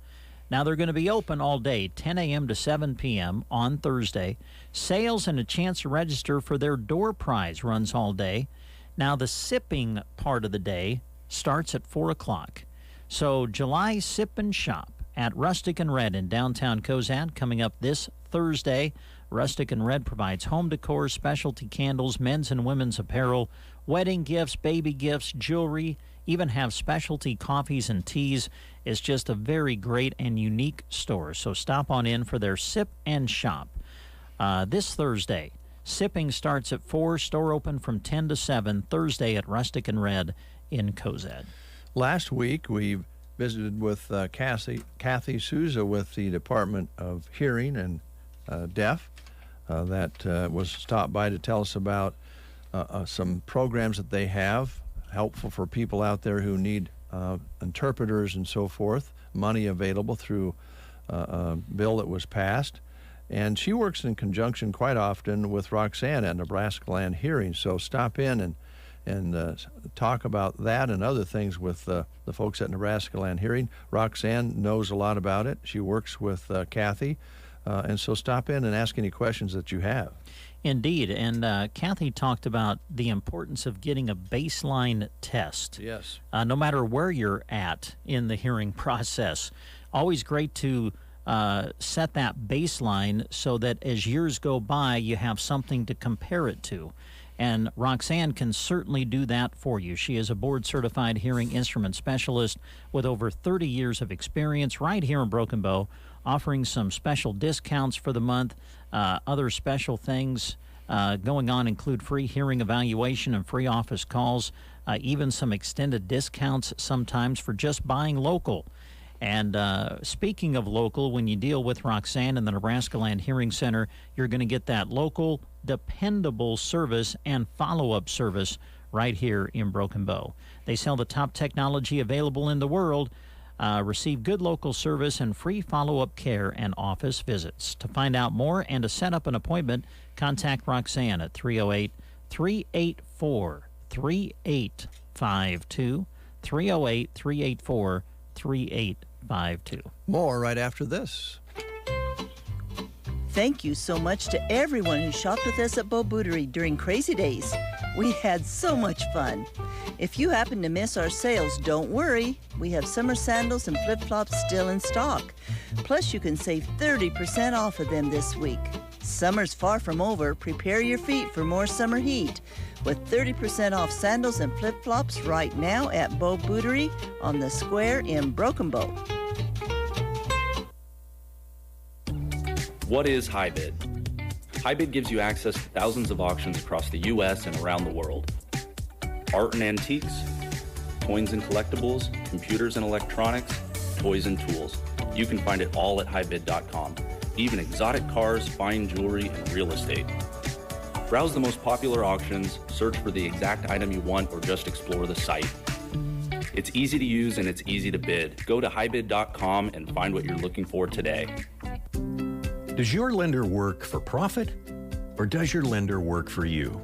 Now, they're going to be open all day, 10 a.m. to 7 p.m. on Thursday. Sales and a chance to register for their door prize runs all day. Now, the sipping part of the day starts at 4 o'clock. So, July Sip and Shop at Rustic and Red in downtown Cozad coming up this Thursday. Rustic and Red provides home decor, specialty candles, men's and women's apparel, wedding gifts, baby gifts, jewelry, even have specialty coffees and teas. It's just a very great and unique store. So stop on in for their Sip and Shop this Thursday. Sipping starts at 4, store open from 10 to 7, Thursday at Rustic and Red in Cozad. Last week, we visited with Kathy Souza with the Department of Hearing and Deaf that was stopped by to tell us about some programs that they have, helpful for people out there who need interpreters and so forth, money available through a bill that was passed. And she works in conjunction quite often with Roxanne at Nebraska Land Hearing. So stop in and talk about that and other things with the folks at Nebraska Land Hearing. Roxanne knows a lot about it. She works with Kathy. And so stop in and ask any questions that you have. Indeed. And Kathy talked about the importance of getting a baseline test. Yes. No matter where you're at in the hearing process. Always great to set that baseline so that as years go by, you have something to compare it to. And Roxanne can certainly do that for you. She is a board-certified hearing instrument specialist with over 30 years of experience right here in Broken Bow, offering some special discounts for the month, other special things going on include free hearing evaluation and free office calls, even some extended discounts sometimes for just buying local. And speaking of local, when you deal with Roxanne and the Nebraska Land Hearing Center, you're going to get that local, dependable service and follow-up service right here in Broken Bow. They sell the top technology available in the world, receive good local service and free follow-up care and office visits. To find out more and to set up an appointment, contact Roxanne at 308-384-3852, 308-384-3852. More right after this. Thank you so much to everyone who shopped with us at Bo Bootery during Crazy Days. We had so much fun. If you happen to miss our sales, don't worry. We have summer sandals and flip-flops still in stock. Plus, you can save 30% off of them this week. Summer's far from over. Prepare your feet for more summer heat with 30% off sandals and flip-flops right now at Bo Bootery on the square in Broken Bow. What is HiBid? HiBid gives you access to thousands of auctions across the U.S. and around the world. Art and antiques, coins and collectibles, computers and electronics, toys and tools. You can find it all at HiBid.com. Even exotic cars, fine jewelry, and real estate. Browse the most popular auctions, search for the exact item you want, or just explore the site. It's easy to use and it's easy to bid. Go to HiBid.com and find what you're looking for today. Does your lender work for profit, or does your lender work for you?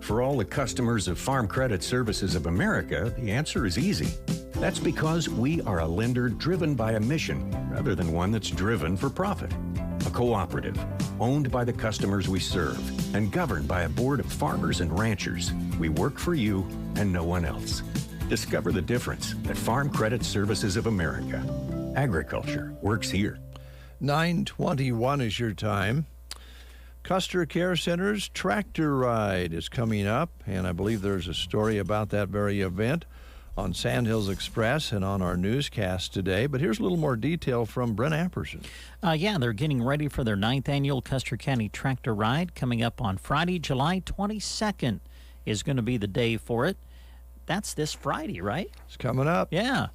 For all the customers of Farm Credit Services of America, the answer is easy. That's because we are a lender driven by a mission, rather than one that's driven for profit. A cooperative, owned by the customers we serve, and governed by a board of farmers and ranchers. We work for you and no one else. Discover the difference at Farm Credit Services of America. Agriculture works here. 9:21 is your time. Custer Care Center's Tractor Ride is coming up, and I believe there's a story about that very event on Sandhills Express and on our newscast today. But here's a little more detail from Brent Apperson. Yeah, they're getting ready for their 9th annual Custer County Tractor Ride coming up on Friday, July 22nd is going to be the day for it. That's this Friday, right? It's coming up. Yeah.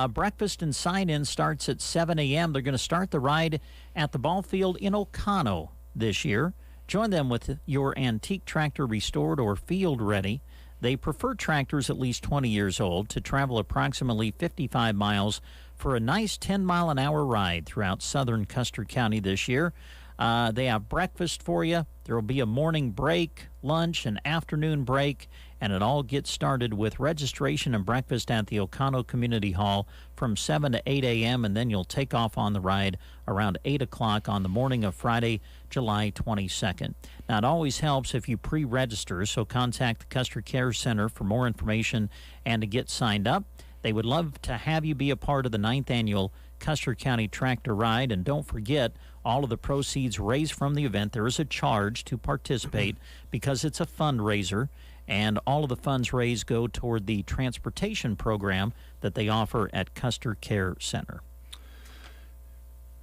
Breakfast and sign-in starts at 7 a.m. They're going to start the ride at the ball field in Oconto this year. Join them with your antique tractor restored or field ready. They prefer tractors at least 20 years old to travel approximately 55 miles for a nice 10-mile-an-hour ride throughout southern Custer County this year. They have breakfast for you. There will be a morning break, lunch, and afternoon break, and it all gets started with registration and breakfast at the Oconto Community Hall from 7 to 8 a.m., and then you'll take off on the ride around 8 o'clock on the morning of Friday, July 22nd. Now, it always helps if you pre-register, so contact the Custer Care Center for more information and to get signed up. They would love to have you be a part of the 9th annual Custer County Tractor Ride, and don't forget, all of the proceeds raised from the event, there is a charge to participate because it's a fundraiser, and all of the funds raised go toward the transportation program that they offer at Custer Care Center.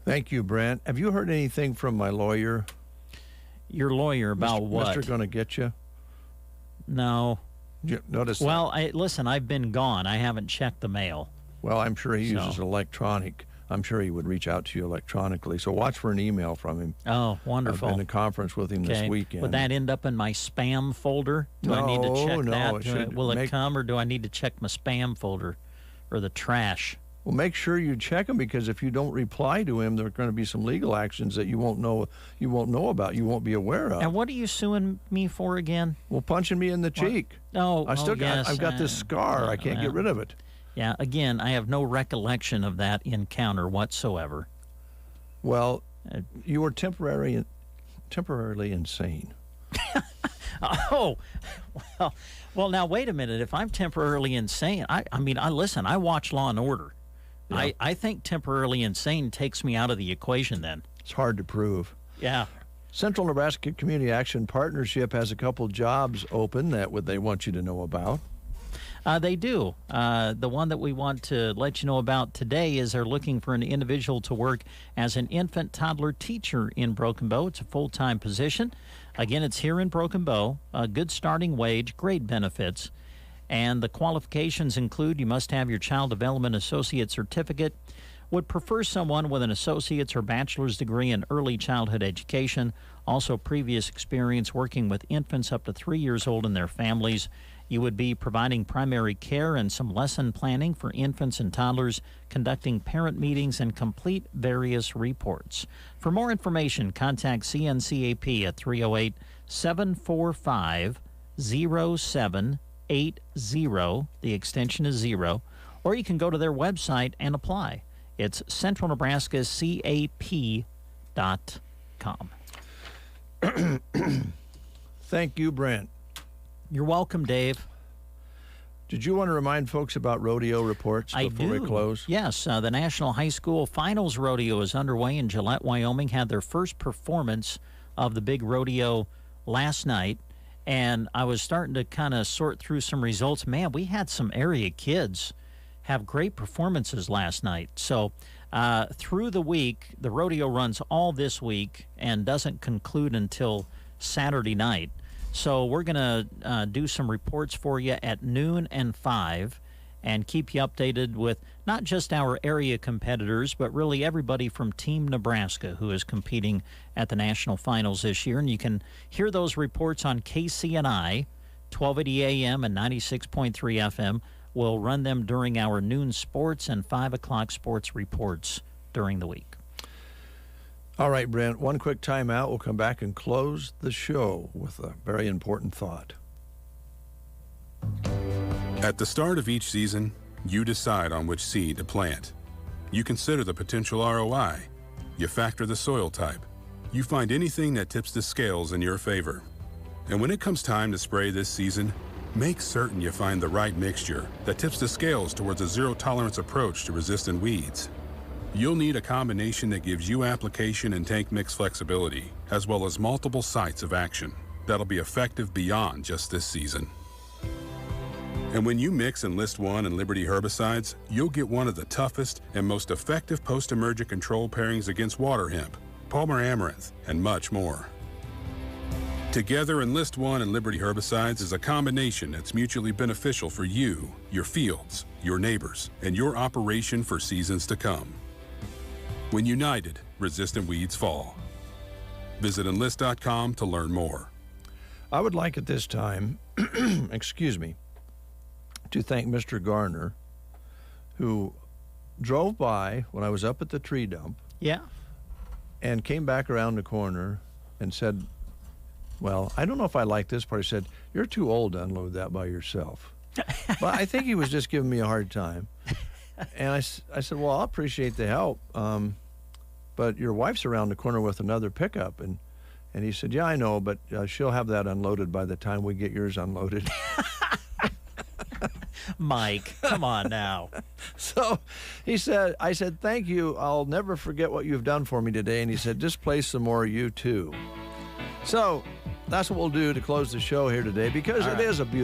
Thank you, Brent. Have you heard anything from my lawyer? Your lawyer about what? Mr. Gonna Get You? No. Did you notice that? Well, listen, I've been gone. I haven't checked the mail. Well, I'm sure he uses electronic. I'm sure he would reach out to you electronically. So watch for an email from him. Oh, wonderful. I've been in a conference with him this weekend. Would that end up in my spam folder? Do I need to check that? Will it come, or do I need to check my spam folder or the trash? Well, make sure you check them, because if you don't reply to him, there are going to be some legal actions that you won't know about, you won't be aware of. And what are you suing me for again? Well, punching me in the cheek. Oh, I've got this scar. I can't get rid of it. Yeah, again, I have no recollection of that encounter whatsoever. Well, you were temporarily insane. Oh, well, now wait a minute. If I'm temporarily insane, I mean, listen, I watch Law and Order. Yeah. I think temporarily insane takes me out of the equation then. It's hard to prove. Yeah. Central Nebraska Community Action Partnership has a couple jobs open that they want you to know about. They do. The one that we want to let you know about today is they're looking for an individual to work as an infant toddler teacher in Broken Bow. It's a full-time position. Again, it's here in Broken Bow. A good starting wage, great benefits. And the qualifications include you must have your Child Development Associate Certificate, would prefer someone with an associate's or bachelor's degree in early childhood education, also previous experience working with infants up to 3 years old and their families. You would be providing primary care and some lesson planning for infants and toddlers, conducting parent meetings, and complete various reports. For more information, contact CNCAP at 308-745-0780. The extension is 0. Or you can go to their website and apply. It's centralnebraskacap.com. Thank you, Brent. You're welcome, Dave. Did you want to remind folks about rodeo reports before we close? Yes. The National High School Finals Rodeo is underway in Gillette, Wyoming. Had their first performance of the big rodeo last night. And I was starting to kind of sort through some results. Man, we had some area kids have great performances last night. So through the week, the rodeo runs all this week and doesn't conclude until Saturday night. So we're going to do some reports for you at noon and 5 and keep you updated with not just our area competitors, but really everybody from Team Nebraska who is competing at the national finals this year. And you can hear those reports on KCNI, 1280 AM and 96.3 FM. We'll run them during our noon sports and 5 o'clock sports reports during the week. All right, Brent, one quick timeout. We'll come back and close the show with a very important thought. At the start of each season, you decide on which seed to plant. You consider the potential ROI. You factor the soil type. You find anything that tips the scales in your favor. And when it comes time to spray this season, make certain you find the right mixture that tips the scales towards a zero-tolerance approach to resistant weeds. You'll need a combination that gives you application and tank mix flexibility, as well as multiple sites of action that'll be effective beyond just this season. And when you mix Enlist One and Liberty herbicides, you'll get one of the toughest and most effective post-emergent control pairings against water hemp, Palmer amaranth, and much more. Together, Enlist One and Liberty herbicides is a combination that's mutually beneficial for you, your fields, your neighbors, and your operation for seasons to come. When united, resistant weeds fall. Visit Enlist.com to learn more. I would like at this time, excuse me, to thank Mr. Garner, who drove by when I was up at the tree dump. Yeah. And came back around the corner and said, well, I don't know if I like this part. He said, you're too old to unload that by yourself. Well, I think he was just giving me a hard time. And I said, well, I'll appreciate the help. But your wife's around the corner with another pickup. And he said, yeah, I know, but she'll have that unloaded by the time we get yours unloaded. Mike, come on now. So I said, thank you. I'll never forget what you've done for me today. And he said, just play some more U2. So that's what we'll do to close the show here today, because it is a beautiful